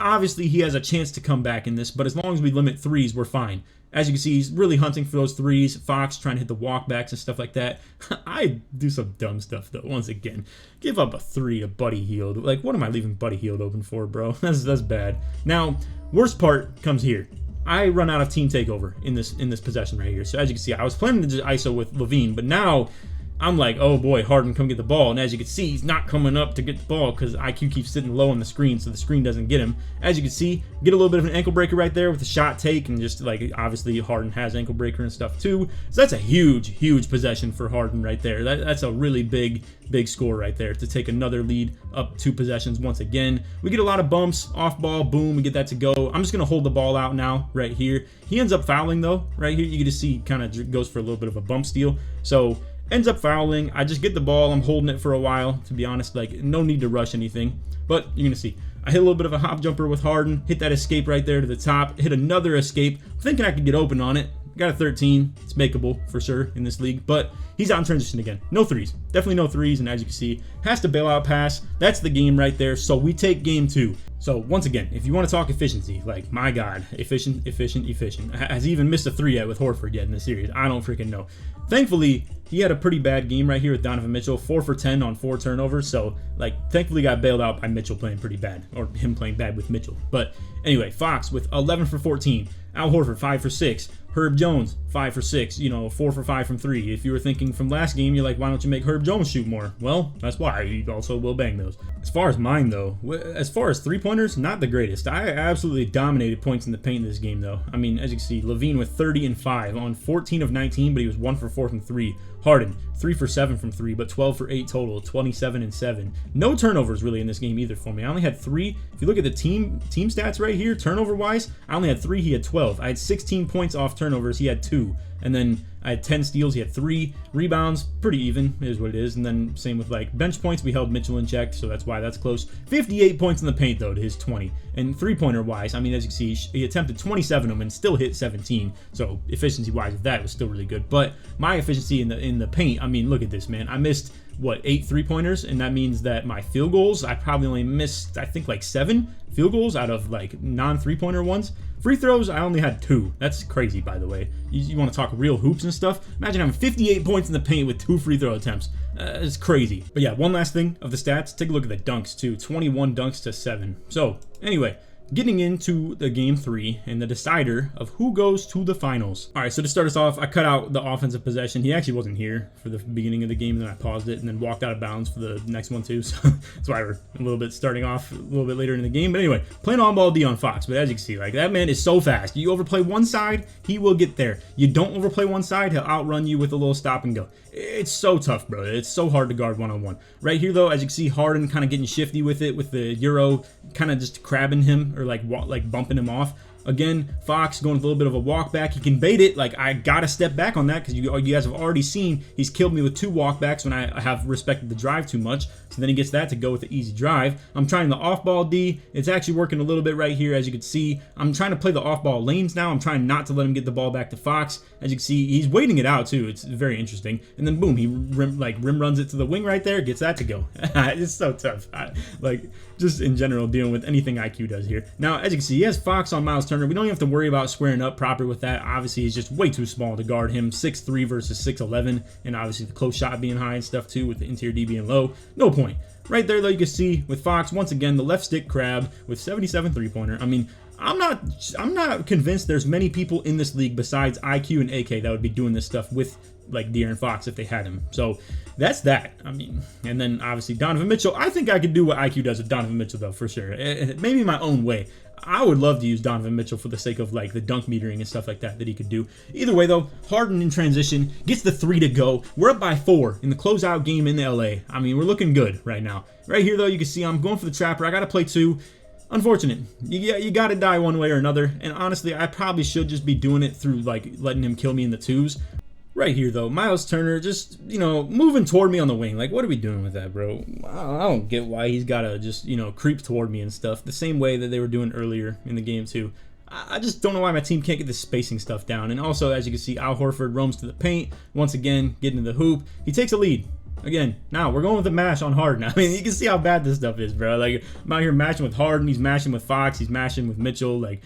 Obviously, he has a chance to come back in this, but as long as we limit threes, we're fine. As you can see, he's really hunting for those threes. Fox trying to hit the walkbacks and stuff like that. I do some dumb stuff, though, once again. Give up a 3 to Buddy Hield. Like, what am I leaving Buddy Hield open for, bro? That's bad. Now, worst part comes here. I run out of team takeover in this possession right here. So as you can see, I was planning to just ISO with LaVine, but now I'm like, oh boy, Harden, come get the ball. And as you can see, he's not coming up to get the ball because IQ keeps sitting low on the screen, so the screen doesn't get him. As you can see, get a little bit of an ankle breaker right there with the shot take, and just like, obviously Harden has ankle breaker and stuff too. So that's a huge possession for Harden right there. That's a really big score right there to take another lead up 2 possessions once again. We get a lot of bumps, off ball, boom, we get that to go. I'm just going to hold the ball out now right here. He ends up fouling though, right here. You can just see kind of goes for a little bit of a bump steal. So ends up fouling. I just get the ball. I'm holding it for a while, to be honest. Like, no need to rush anything. But you're going to see. I hit a little bit of a hop jumper with Harden. Hit that escape right there to the top. Hit another escape. Thinking I could get open on it. Got a 13. It's makeable for sure in this league. But he's out in transition again. No threes. Definitely no threes. And as you can see, has to bail out pass. That's the game right there. So we take game 2. So once again, if you want to talk efficiency, like, my God, efficient. Has he even missed a 3 yet with Horford yet in the series? I don't freaking know. Thankfully, he had a pretty bad game right here with Donovan Mitchell, 4 for 10 on 4 turnovers. So, like, thankfully got bailed out by Mitchell playing pretty bad, or him playing bad with Mitchell. But anyway, Fox with 11 for 14. Al Horford, 5 for 6. Herb Jones, 5 for 6, 4 for 5 from 3. If you were thinking from last game, you're like, why don't you make Herb Jones shoot more? Well, that's why. He also will bang those. As far as mine, though, as far as 3-pointers, not the greatest. I absolutely dominated points in the paint in this game, though. I mean, as you can see, LaVine with 30 and 5 on 14 of 19, but he was 1 for 4 from 3. Harden, 3 for 7 from 3, but 12 for 8 total, 27 and 7. No turnovers really in this game either for me. I only had 3. If you look at the team stats right here, turnover-wise, I only had 3. He had 12. I had 16 points off turnovers. He had 2. And then I had 10 steals, he had 3 rebounds, pretty even, is what it is. And then same with like bench points, we held Mitchell in check, so that's why that's close. 58 points in the paint though to his 20. And 3-pointer wise, I mean, as you can see, he attempted 27 of them and still hit 17. So efficiency wise, that was still really good. But my efficiency in the paint, I mean, look at this, man. I missed what, 8 3-pointers, and that means that my field goals, I probably only missed, I think, like 7 field goals out of like non 3-pointer ones. Free throws, I only had 2. That's crazy, by the way. You want to talk real hoops and stuff? Imagine having 58 points in the paint with 2 free throw attempts. It's crazy. But yeah, one last thing of the stats. Take a look at the dunks too. 21 dunks to 7. So anyway, getting into the game 3 and the decider of who goes to the finals. All right, so to start us off, I cut out the offensive possession. He actually wasn't here for the beginning of the game, and then I paused it and then walked out of bounds for the next one too. So that's why we're a little bit starting off a little bit later in the game. But anyway, playing on-ball D on Fox. But as you can see, like, that man is so fast. You overplay one side, he will get there. You don't overplay one side, he'll outrun you with a little stop and go. It's so tough, bro. It's so hard to guard one-on-one. Right here, though, as you can see, Harden kind of getting shifty with it, with the Euro kind of just crabbing him or like bumping him off. Again, Fox going with a little bit of a walk back. He can bait it. Like, I gotta step back on that because you guys have already seen he's killed me with 2 walkbacks when I have respected the drive too much. So then he gets that to go with the easy drive. I'm trying the off-ball D. It's actually working a little bit right here, as you can see. I'm trying to play the off-ball lanes now. I'm trying not to let him get the ball back to Fox. As you can see, he's waiting it out too. It's very interesting. And then boom, he rim runs it to the wing right there, gets that to go. It's so tough. Like, just in general, dealing with anything IQ does here. Now, as you can see, he has Fox on Myles Turner. We don't even have to worry about squaring up proper with that. Obviously, he's just way too small to guard him. 6'3 versus 6'11, and obviously the close shot being high and stuff too, with the interior D being low. No point. Right there, though, you can see with Fox, once again, the left stick crab with 77 3-pointer. I mean, I'm not convinced there's many people in this league besides IQ and AK that would be doing this stuff with like De'Aaron Fox if they had him. So that's that. I mean, and then obviously Donovan Mitchell. I think I could do what IQ does with Donovan Mitchell though, for sure. Maybe my own way. I would love to use Donovan Mitchell for the sake of like the dunk metering and stuff like that he could do. Either way though, Harden in transition gets the 3 to go. We're up by 4 in the closeout game in LA. I mean, we're looking good right now. Right here though, you can see I'm going for the trapper. I got to play 2. Unfortunate. You got to die one way or another. And honestly, I probably should just be doing it through like letting him kill me in the 2s. Right here, though, Myles Turner just, moving toward me on the wing. Like, what are we doing with that, bro? I don't get why he's got to just, creep toward me and stuff. The same way that they were doing earlier in the game, too. I just don't know why my team can't get this spacing stuff down. And also, as you can see, Al Horford roams to the paint. Once again, getting to the hoop. He takes a lead. Again, now we're going with the mash on Harden. I mean, you can see how bad this stuff is, bro. Like, I'm out here mashing with Harden. He's mashing with Fox. He's mashing with Mitchell. Like,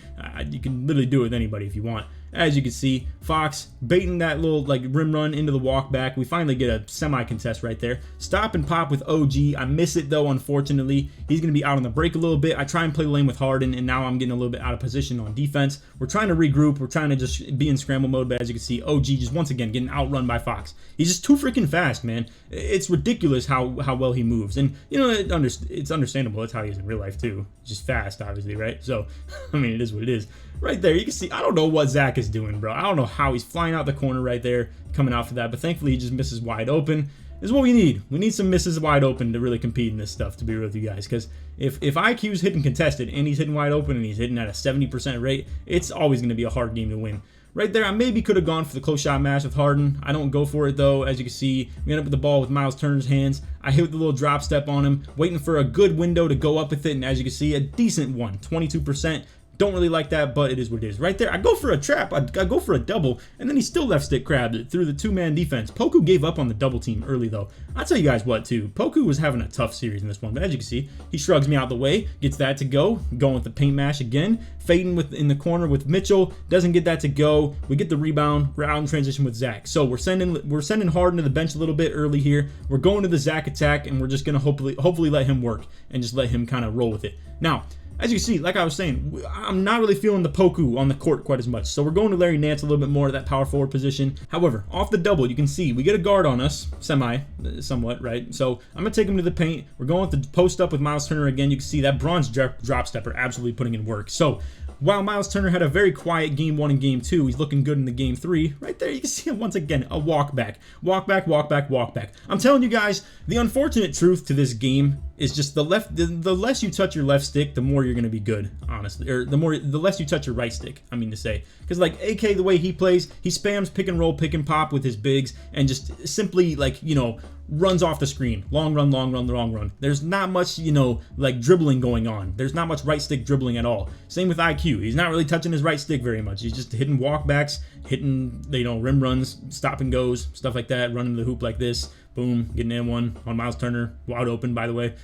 you can literally do it with anybody if you want. As you can see, Fox baiting that little like rim run into the walk back. We finally get a semi-contest right there. Stop and pop with OG. I miss it though, unfortunately. He's going to be out on the break a little bit. I try and play lane with Harden, and now I'm getting a little bit out of position on defense. We're trying to regroup. We're trying to just be in scramble mode, but as you can see, OG just once again getting outrun by Fox. He's just too freaking fast, man. It's ridiculous how well he moves. And, it's understandable. That's how he is in real life too. Just fast, obviously, right? So, I mean, it is what it is. Right there, you can see, I don't know what Zach is doing, bro. I don't know how he's flying out the corner right there, coming out for that, but thankfully he just misses wide open. This is what we need. We need some misses wide open to really compete in this stuff, to be real with you guys, because if IQ's hitting contested and he's hitting wide open and he's hitting at a 70% rate, it's always going to be a hard game to win. Right there, I maybe could have gone for the close shot match with Harden. I don't go for it, though. As you can see, we end up with the ball with Myles Turner's hands. I hit with the little drop step on him, waiting for a good window to go up with it, and as you can see, a decent one, 22%. Don't really like that, but it is what it is. Right there, I go for a trap. I go for a double, and then he still left stick grabbed it through the 2-man defense. Poku gave up on the double team early, though. I'll tell you guys what, too. Poku was having a tough series in this one, but as you can see, he shrugs me out the way, gets that to go, going with the paint mash again, fading in the corner with Mitchell, doesn't get that to go. We get the rebound. We're out in transition with Zach. So we're sending Harden to the bench a little bit early here. We're going to the Zach attack, and we're just gonna hopefully let him work and just let him kind of roll with it. Now, as you can see, like I was saying, I'm not really feeling the Poku on the court quite as much. So we're going to Larry Nance a little bit more at that power forward position. However, off the double, you can see we get a guard on us, somewhat, right? So I'm going to take him to the paint. We're going with the post up with Myles Turner again. You can see that bronze drop stepper absolutely putting in work. So while Myles Turner had a very quiet game 1 and game 2, he's looking good in the game 3. Right there, you can see him once again, a walk back. Walk back, walk back, walk back. I'm telling you guys, the unfortunate truth to this game is just the less you touch your left stick, the more you're going to be good, honestly. Or the less you touch your right stick, I mean to say. Because like AK, the way he plays, he spams pick and roll, pick and pop with his bigs, and just simply like, you know, runs off the screen. Long run, long run, long run. There's not much, you know, like dribbling going on. There's not much right stick dribbling at all. Same with IQ. He's not really touching his right stick very much. He's just hitting walkbacks, hitting, you know, rim runs, stop and goes, stuff like that, running the hoop like this. Boom, getting in one on Miles Turner, wide open, by the way.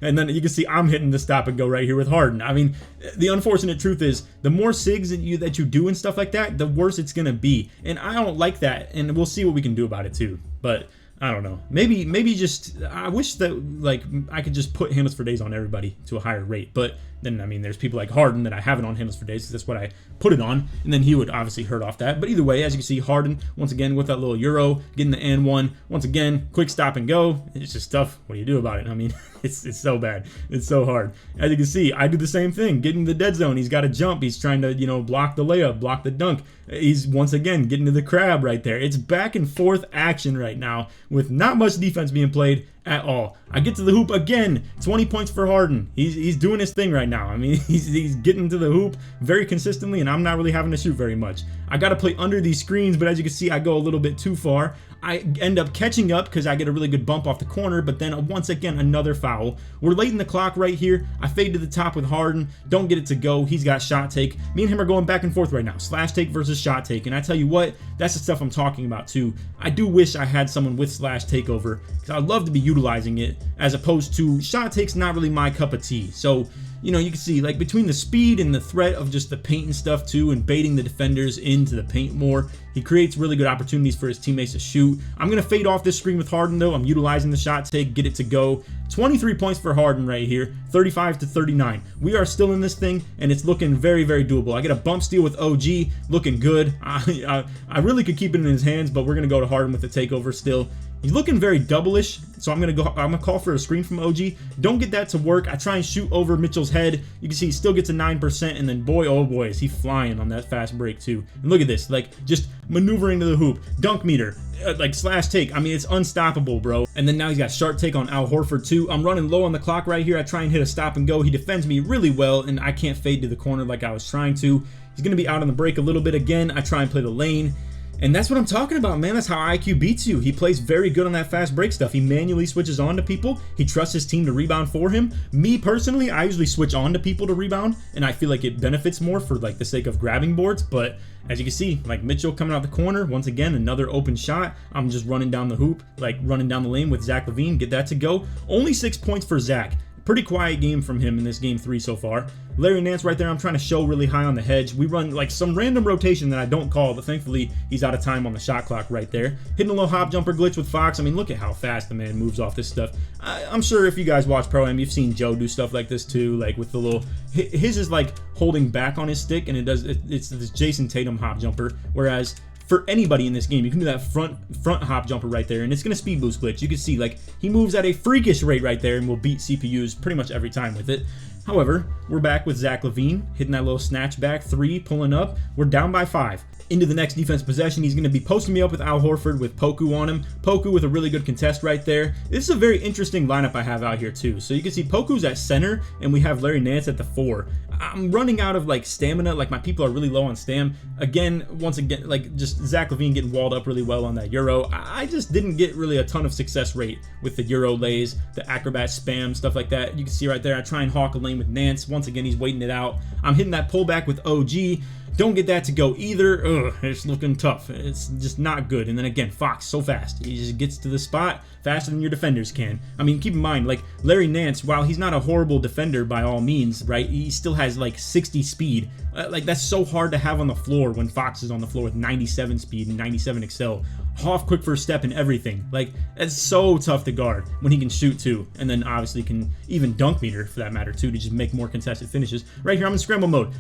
And then you can see I'm hitting the stop and go right here with Harden. I mean, the unfortunate truth is the more SIGs that you do and stuff like that, the worse it's going to be. And I don't like that, and we'll see what we can do about it too. But I don't know. Maybe just I wish that like I could just put handles for days on everybody to a higher rate. But then I mean, there's people like Harden that I haven't on handles for days. That's what I put it on, and then he would obviously hurt off that. But either way, as you can see, Harden once again with that little Euro, getting the and one. Once again, quick stop and go. It's just tough. What do you do about it? I mean, it's so bad. It's so hard. As you can see, I do the same thing. Getting the dead zone. He's got to jump. He's trying to, you know, block the layup, block the dunk. He's once again getting to the crab right there. It's back and forth action right now with not much defense being played at all. I get to the hoop again. 20 points for Harden. He's doing his thing right now. I mean, he's getting to the hoop very consistently, and I'm not really having to shoot very much. I got to play under these screens, but as you can see, I go a little bit too far. I end up catching up because I get a really good bump off the corner, but then once again, another foul. We're late in the clock right here. I fade to the top with Harden. Don't get it to go. He's got shot take. Me and him are going back and forth right now. Slash take versus shot take. And I tell you what, that's the stuff I'm talking about too. I do wish I had someone with slash takeover because I'd love to be utilizing it as opposed to shot take's not really my cup of tea. So, you know, you can see like between the speed and the threat of just the paint and stuff too, and baiting the defenders into the paint more, he creates really good opportunities for his teammates to shoot. I'm going to fade off this screen with Harden though. I'm utilizing the shot take, get it to go. 23 points for Harden right here, 35-39. We are still in this thing, and it's looking very, very doable. I get a bump steal with OG, looking good. I really could keep it in his hands, but we're going to go to Harden with the takeover still. He's looking very double-ish, so I'm gonna call for a screen from OG. Don't get that to work. I try and shoot over Mitchell's head. You can see he still gets a 9%, and then boy, oh boy, is he flying on that fast break too. And look at this, like just maneuvering to the hoop, dunk meter, like slash take. I mean, it's unstoppable, bro. And then now he's got sharp take on Al Horford too. I'm running low on the clock right here. I try and hit a stop and go. He defends me really well, and I can't fade to the corner like I was trying to. He's gonna be out on the break a little bit again. I try and play the lane. And that's what I'm talking about, man. That's how IQ beats you. He plays very good on that fast break stuff. He manually switches on to people. He trusts his team to rebound for him. Me personally, I usually switch on to people to rebound, and I feel like it benefits more for like the sake of grabbing boards. But as you can see, like Mitchell coming out the corner, once again, another open shot. I'm just running down the hoop, like running down the lane with Zach LaVine. Get that to go. Only 6 points for Zach. Pretty quiet game from him in this game 3 so far. Larry Nance right there, I'm trying to show really high on the hedge. We run like some random rotation that I don't call, but thankfully he's out of time on the shot clock right there. Hitting a little hop jumper glitch with Fox. I mean, look at how fast the man moves off this stuff. I'm sure if you guys watch Pro Am, you've seen Joe do stuff like this too, like with the little, his is like holding back on his stick, and it's this Jason Tatum hop jumper, whereas for anybody in this game, you can do that front hop jumper right there, and it's going to speed boost glitch. You can see like he moves at a freakish rate right there and will beat CPUs pretty much every time with it. However, we're back with Zach LaVine hitting that little snatch back 3, pulling up. We're down by 5. Into the next defense possession, he's going to be posting me up with Al Horford with Poku on him. Poku with a really good contest right there. This is a very interesting lineup I have out here too. So you can see Poku's at center, and we have Larry Nance at the 4. I'm running out of like stamina, like my people are really low on stam. Again, once again, like just Zach LaVine getting walled up really well on that Euro. I just didn't get really a ton of success rate with the Euro lays, the acrobat spam, stuff like that. You can see right there, I try and hawk a lane with Nance. Once again, he's waiting it out. I'm hitting that pullback with OG. Don't get that to go either. Ugh, it's looking tough. It's just not good. And then again, Fox so fast. He just gets to the spot faster than your defenders can. I mean, keep in mind, like Larry Nance, while he's not a horrible defender by all means, right? He still has like 60 speed. Like that's so hard to have on the floor when Fox is on the floor with 97 speed and 97 excel. Half quick first step and everything. Like that's so tough to guard when he can shoot too, and then obviously can even dunk meter for that matter too to just make more contested finishes. Right here I'm in scramble mode,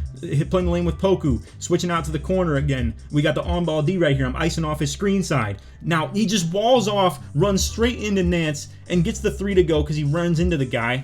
playing the lane with Poku, switching out to the corner again. We got the on-ball D right here. I'm icing off his screen side. Now he just walls off, runs straight into Nance, and gets the 3 to go because he runs into the guy.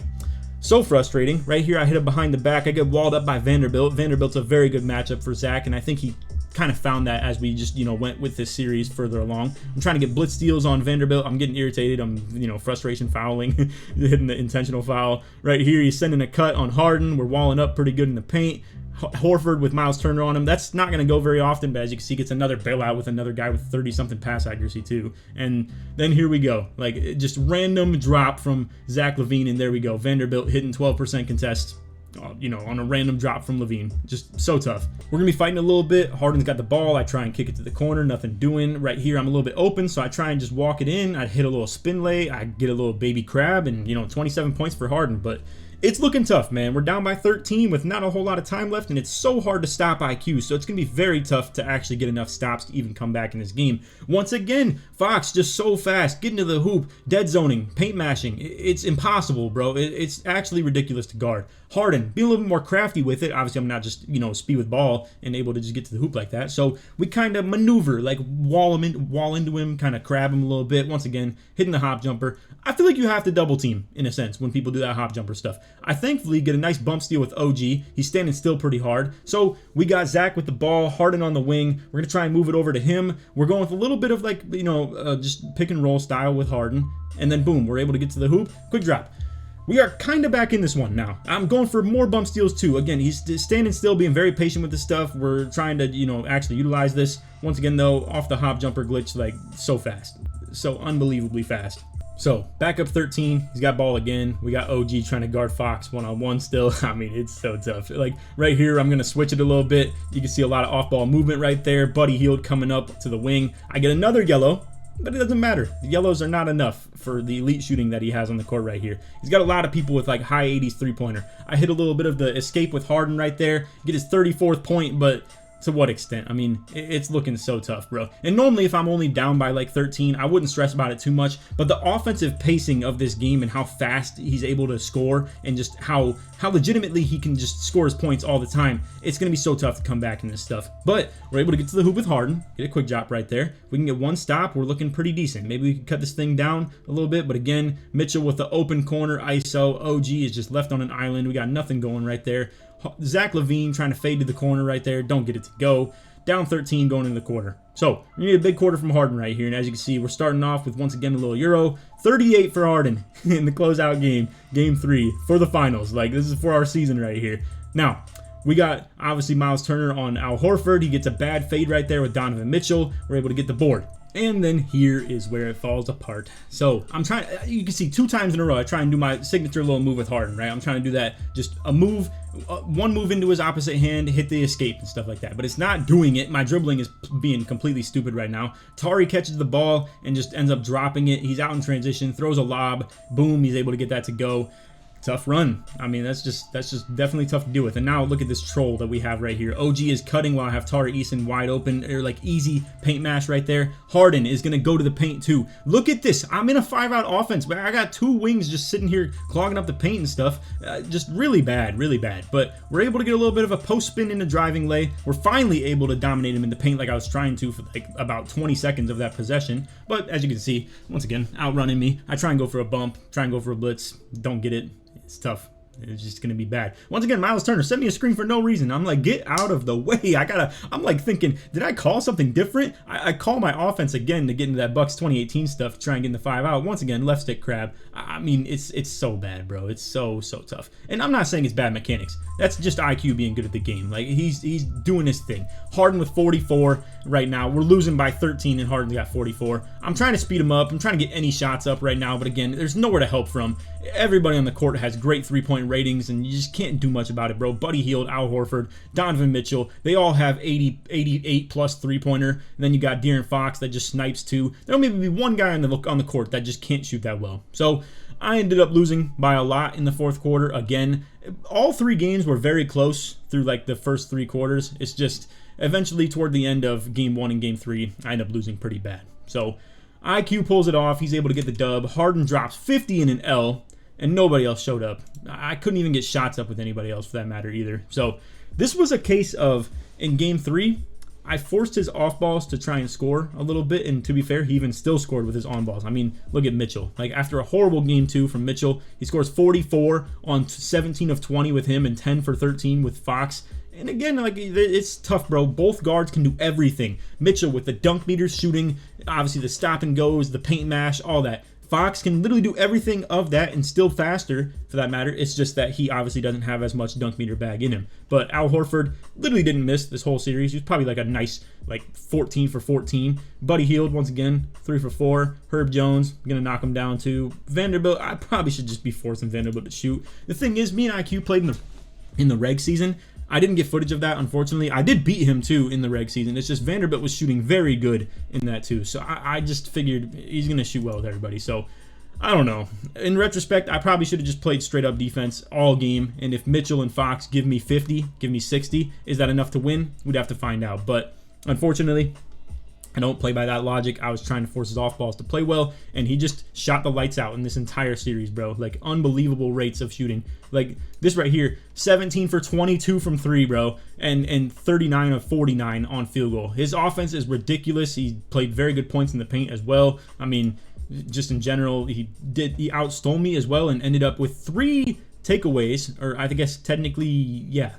So frustrating. Right here I hit him behind the back. I get walled up by Vanderbilt. Vanderbilt's a very good matchup for Zach, and I think he kind of found that as we just, went with this series further along. I'm trying to get blitz steals on Vanderbilt. I'm getting irritated. I'm, frustration fouling, hitting the intentional foul. Right here, he's sending a cut on Harden. We're walling up pretty good in the paint. Horford with Myles Turner on him. That's not going to go very often, but as you can see, gets another bailout with another guy with 30-something pass accuracy too. And then here we go. Like, just random drop from Zach LaVine, and there we go. Vanderbilt hitting 12% contest, on a random drop from LaVine. Just so tough. We're going to be fighting a little bit. Harden's got the ball. I try and kick it to the corner. Nothing doing. Right here, I'm a little bit open, so I try and just walk it in. I hit a little spin lay. I get a little baby crab, and, 27 points for Harden, but it's looking tough, man. We're down by 13 with not a whole lot of time left, and it's so hard to stop IQ, so it's going to be very tough to actually get enough stops to even come back in this game. Once again, Fox just so fast, getting to the hoop, dead zoning, paint mashing. It's impossible, bro. It's actually ridiculous to guard. Harden, be a little bit more crafty with it. Obviously, I'm not just, speed with ball and able to just get to the hoop like that. So we kind of maneuver, like wall into him, kind of crab him a little bit. Once again, hitting the hop jumper. I feel like you have to double team, in a sense, when people do that hop jumper stuff. I thankfully get a nice bump steal with OG. He's standing still pretty hard. So we got Zach with the ball, Harden on the wing. We're going to try and move it over to him. We're going with a little bit of like, just pick and roll style with Harden. And then boom, we're able to get to the hoop. Quick drop. We are kind of back in this one now. I'm going for more bump steals too. Again, he's standing still, being very patient with this stuff. We're trying to, actually utilize this. Once again, though, off the hop jumper glitch, like so fast. So unbelievably fast. So, back up 13. He's got ball again. We got OG trying to guard Fox one-on-one still. I mean, it's so tough. Like, right here, I'm going to switch it a little bit. You can see a lot of off-ball movement right there. Buddy Hield coming up to the wing. I get another yellow, but it doesn't matter. The yellows are not enough for the elite shooting that he has on the court right here. He's got a lot of people with, like, high 80s three-pointer. I hit a little bit of the escape with Harden right there. Get his 34th point, but to what extent? I mean, it's looking so tough, bro. And normally, if I'm only down by like 13, I wouldn't stress about it too much. But the offensive pacing of this game and how fast he's able to score and just how legitimately he can just score his points all the time, it's going to be so tough to come back in this stuff. But we're able to get to the hoop with Harden. Get a quick drop right there. If we can get one stop, we're looking pretty decent. Maybe we can cut this thing down a little bit. But again, Mitchell with the open corner ISO. OG is just left on an island. We got nothing going right there. Zach LaVine trying to fade to the corner right there. Don't get it to go. Down 13 going into the quarter. So we need a big quarter from Harden right here. And as you can see, we're starting off with, once again, a little Euro. 38 for Harden in the closeout game. Game 3 for the finals. Like, this is for our season right here. Now, we got, obviously, Myles Turner on Al Horford. He gets a bad fade right there with Donovan Mitchell. We're able to get the board. And then here is where it falls apart. So I'm trying, you can see 2 times in a row, I try and do my signature little move with Harden, right? I'm trying to do that, just a move, one move into his opposite hand, hit the escape and stuff like that. But it's not doing it. My dribbling is being completely stupid right now. Tari catches the ball and just ends up dropping it. He's out in transition, throws a lob, boom, he's able to get that to go. Tough run. I mean, that's just definitely tough to deal with. And now look at this troll that we have right here. OG is cutting while I have Tari Eason wide open, or like easy paint mash right there. Harden is going to go to the paint too. Look at this. I'm in a 5-out offense, but I got 2 wings just sitting here clogging up the paint and stuff. Just really bad, really bad. But we're able to get a little bit of a post spin in the driving lay. We're finally able to dominate him in the paint like I was trying to for like about 20 seconds of that possession. But as you can see, once again, outrunning me. I try and go for a bump, try and go for a blitz. Don't get it. It's tough. It's just going to be bad. Once again, Myles Turner sent me a screen for no reason. I'm like, get out of the way. I'm like thinking, did I call something different? I call my offense again to get into that Bucks 2018 stuff, to try and get in the 5-out. Once again, left stick crab. I mean, it's so bad, bro. It's so tough. And I'm not saying it's bad mechanics. That's just IQ being good at the game. Like, he's doing his thing. Harden with 44 right now. We're losing by 13 and Harden's got 44. I'm trying to speed him up. I'm trying to get any shots up right now. But again, there's nowhere to help from. Everybody on the court has great 3-point ratings, and you just can't do much about it, bro. Buddy Hield, Al Horford, Donovan Mitchell, they all have 88 plus 3-pointer. And then you got De'Aaron Fox that just snipes too. There'll maybe be one guy on the court that just can't shoot that well. So I ended up losing by a lot in the 4th quarter. Again, all 3 games were very close through like the first 3 quarters. It's just eventually toward the end of game 1 and game 3, I ended up losing pretty bad. So IQ pulls it off. He's able to get the dub. Harden drops 50 in an L, and nobody else showed up. I couldn't even get shots up with anybody else for that matter either. So this was a case of, in game 3, I forced his off balls to try and score a little bit, and to be fair, he even still scored with his on balls. I mean, look at Mitchell. Like, after a horrible game 2 from Mitchell, he scores 44 on 17 of 20 with him and 10 for 13 with Fox. And again, like, it's tough, bro. Both guards can do everything. Mitchell with the dunk meter shooting, obviously the stop and goes, the paint mash, all that. Fox can literally do everything of that and still faster, for that matter. It's just that he obviously doesn't have as much dunk meter bag in him. But Al Horford literally didn't miss this whole series. He was probably like a nice, like 14 for 14. Buddy Hield, once again, 3 for 4. Herb Jones, gonna knock him down too. Vanderbilt, I probably should just be forcing Vanderbilt to shoot. The thing is, me and IQ played in the reg season. I didn't get footage of that, unfortunately. I did beat him, too, in the reg season. It's just Vanderbilt was shooting very good in that, too. So I just figured he's going to shoot well with everybody. So, I don't know. In retrospect, I probably should have just played straight-up defense all game. And if Mitchell and Fox give me 50, give me 60, is that enough to win? We'd have to find out. But, unfortunately, I don't play by that logic. I was trying to force his off balls to play well, and he just shot the lights out in this entire series, bro. Like, unbelievable rates of shooting. Like, this right here, 17 for 22 from 3, bro, and 39 of 49 on field goal. His offense is ridiculous. He played very good points in the paint as well. I mean, just in general, he outstole me as well and ended up with 3 takeaways, or I guess technically, yeah.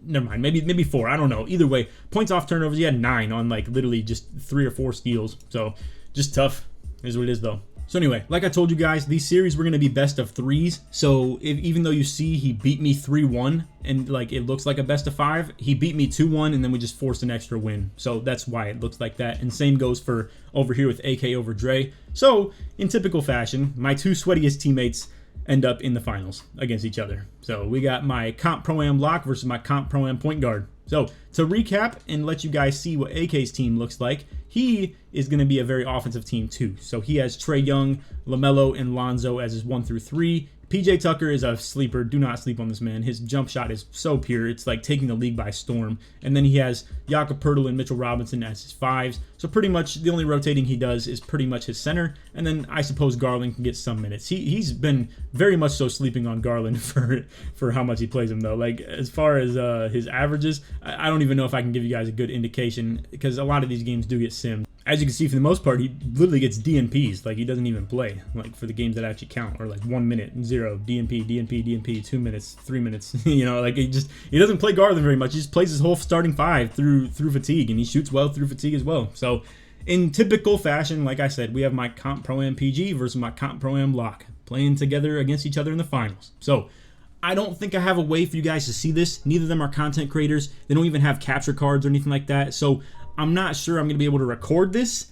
Never mind, maybe 4. I don't know. Either way, points off turnovers, he had 9 on like literally just 3 or 4 steals. So just tough. Is what it is though. So anyway, like I told you guys, these series were going to be best of 3s. So even though you see he beat me 3-1 and like it looks like a best of 5, he beat me 2-1 and then we just forced an extra win. So that's why it looks like that. And same goes for over here with AK over Dre. So in typical fashion, my 2 sweatiest teammates end up in the finals against each other. So we got my comp pro-am lock versus my comp pro-am point guard. So to recap and let you guys see what AK's team looks like, he is going to be a very offensive team too. So he has Trae Young, LaMelo, and Lonzo as his 1 through 3. PJ Tucker is a sleeper. Do not sleep on this man. His jump shot is so pure. It's like taking the league by storm. And then he has Jakob Poeltl and Mitchell Robinson as his 5s. So pretty much the only rotating he does is pretty much his center. And then I suppose Garland can get some minutes. He's been very much so sleeping on Garland for how much he plays him though. Like as far as his averages, I don't even know if I can give you guys a good indication because a lot of these games do get simmed. As you can see, for the most part, he literally gets DNPs. Like, he doesn't even play, like, for the games that actually count. Or, like, 1 minute, 0, DNP, 2 minutes, 3 minutes. You know, like, he doesn't play Garland very much. He just plays his whole starting 5 through fatigue. And he shoots well through fatigue as well. So, in typical fashion, like I said, we have my Comp Pro-Am PG versus my Comp Pro-Am Lock playing together against each other in the finals. So, I don't think I have a way for you guys to see this. Neither of them are content creators. They don't even have capture cards or anything like that. So, I'm not sure I'm going to be able to record this.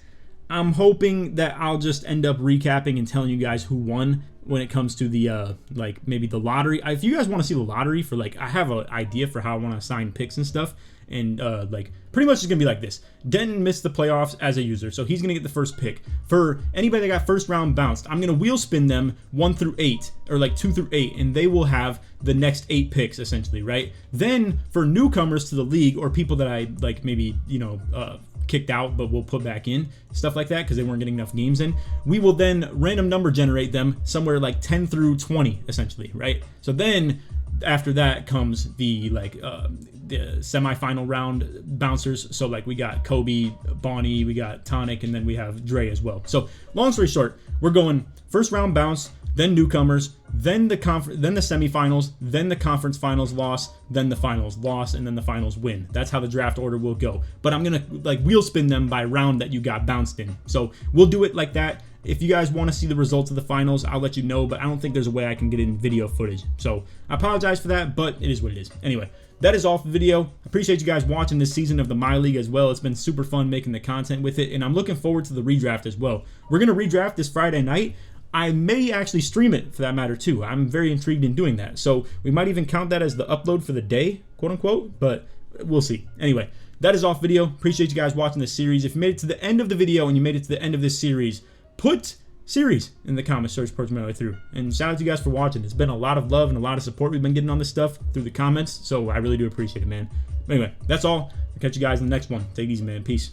I'm hoping that I'll just end up recapping and telling you guys who won when it comes to the, like, maybe the lottery. If you guys want to see the lottery for, like, I have an idea for how I want to assign picks and stuff. And, like, pretty much it's going to be like this. Denton missed the playoffs as a user, so he's going to get the first pick. For anybody that got first round bounced, I'm going to wheel spin them 1 through 8, or like 2 through 8, and they will have the next 8 picks, essentially, right? Then, for newcomers to the league, or people that I, like, maybe, you know, kicked out but we'll put back in, stuff like that, because they weren't getting enough games in, we will then random number generate them somewhere like 10 through 20, essentially, right? So then, after that comes the, like, the semifinal round bouncers. So like we got Kobe, Bonnie, we got Tonic, and then we have Dre as well. So long story short, we're going first round bounce, then newcomers, then the semifinals, then the conference finals loss, then the finals loss, and then the finals win. That's how the draft order will go. But I'm gonna like wheel spin them by round that you got bounced in. So we'll do it like that. If you guys want to see the results of the finals, I'll let you know, but I don't think there's a way I can get it in video footage. So I apologize for that, but it is what it is. Anyway, that is all for the video. Appreciate you guys watching this season of the Myleague as well. It's been super fun making the content with it, and I'm looking forward to the redraft as well. We're going to redraft this Friday night. I may actually stream it for that matter too. I'm very intrigued in doing that. So we might even count that as the upload for the day, quote unquote, but we'll see. Anyway, that is all for the video. Appreciate you guys watching this series. If you made it to the end of the video and you made it to the end of this series, put series in the comments, search parts my way through. And shout out to you guys for watching. It's been a lot of love and a lot of support we've been getting on this stuff through the comments, so I really do appreciate it, man. Anyway, that's all. I'll catch you guys in the next one. Take it easy, man. Peace.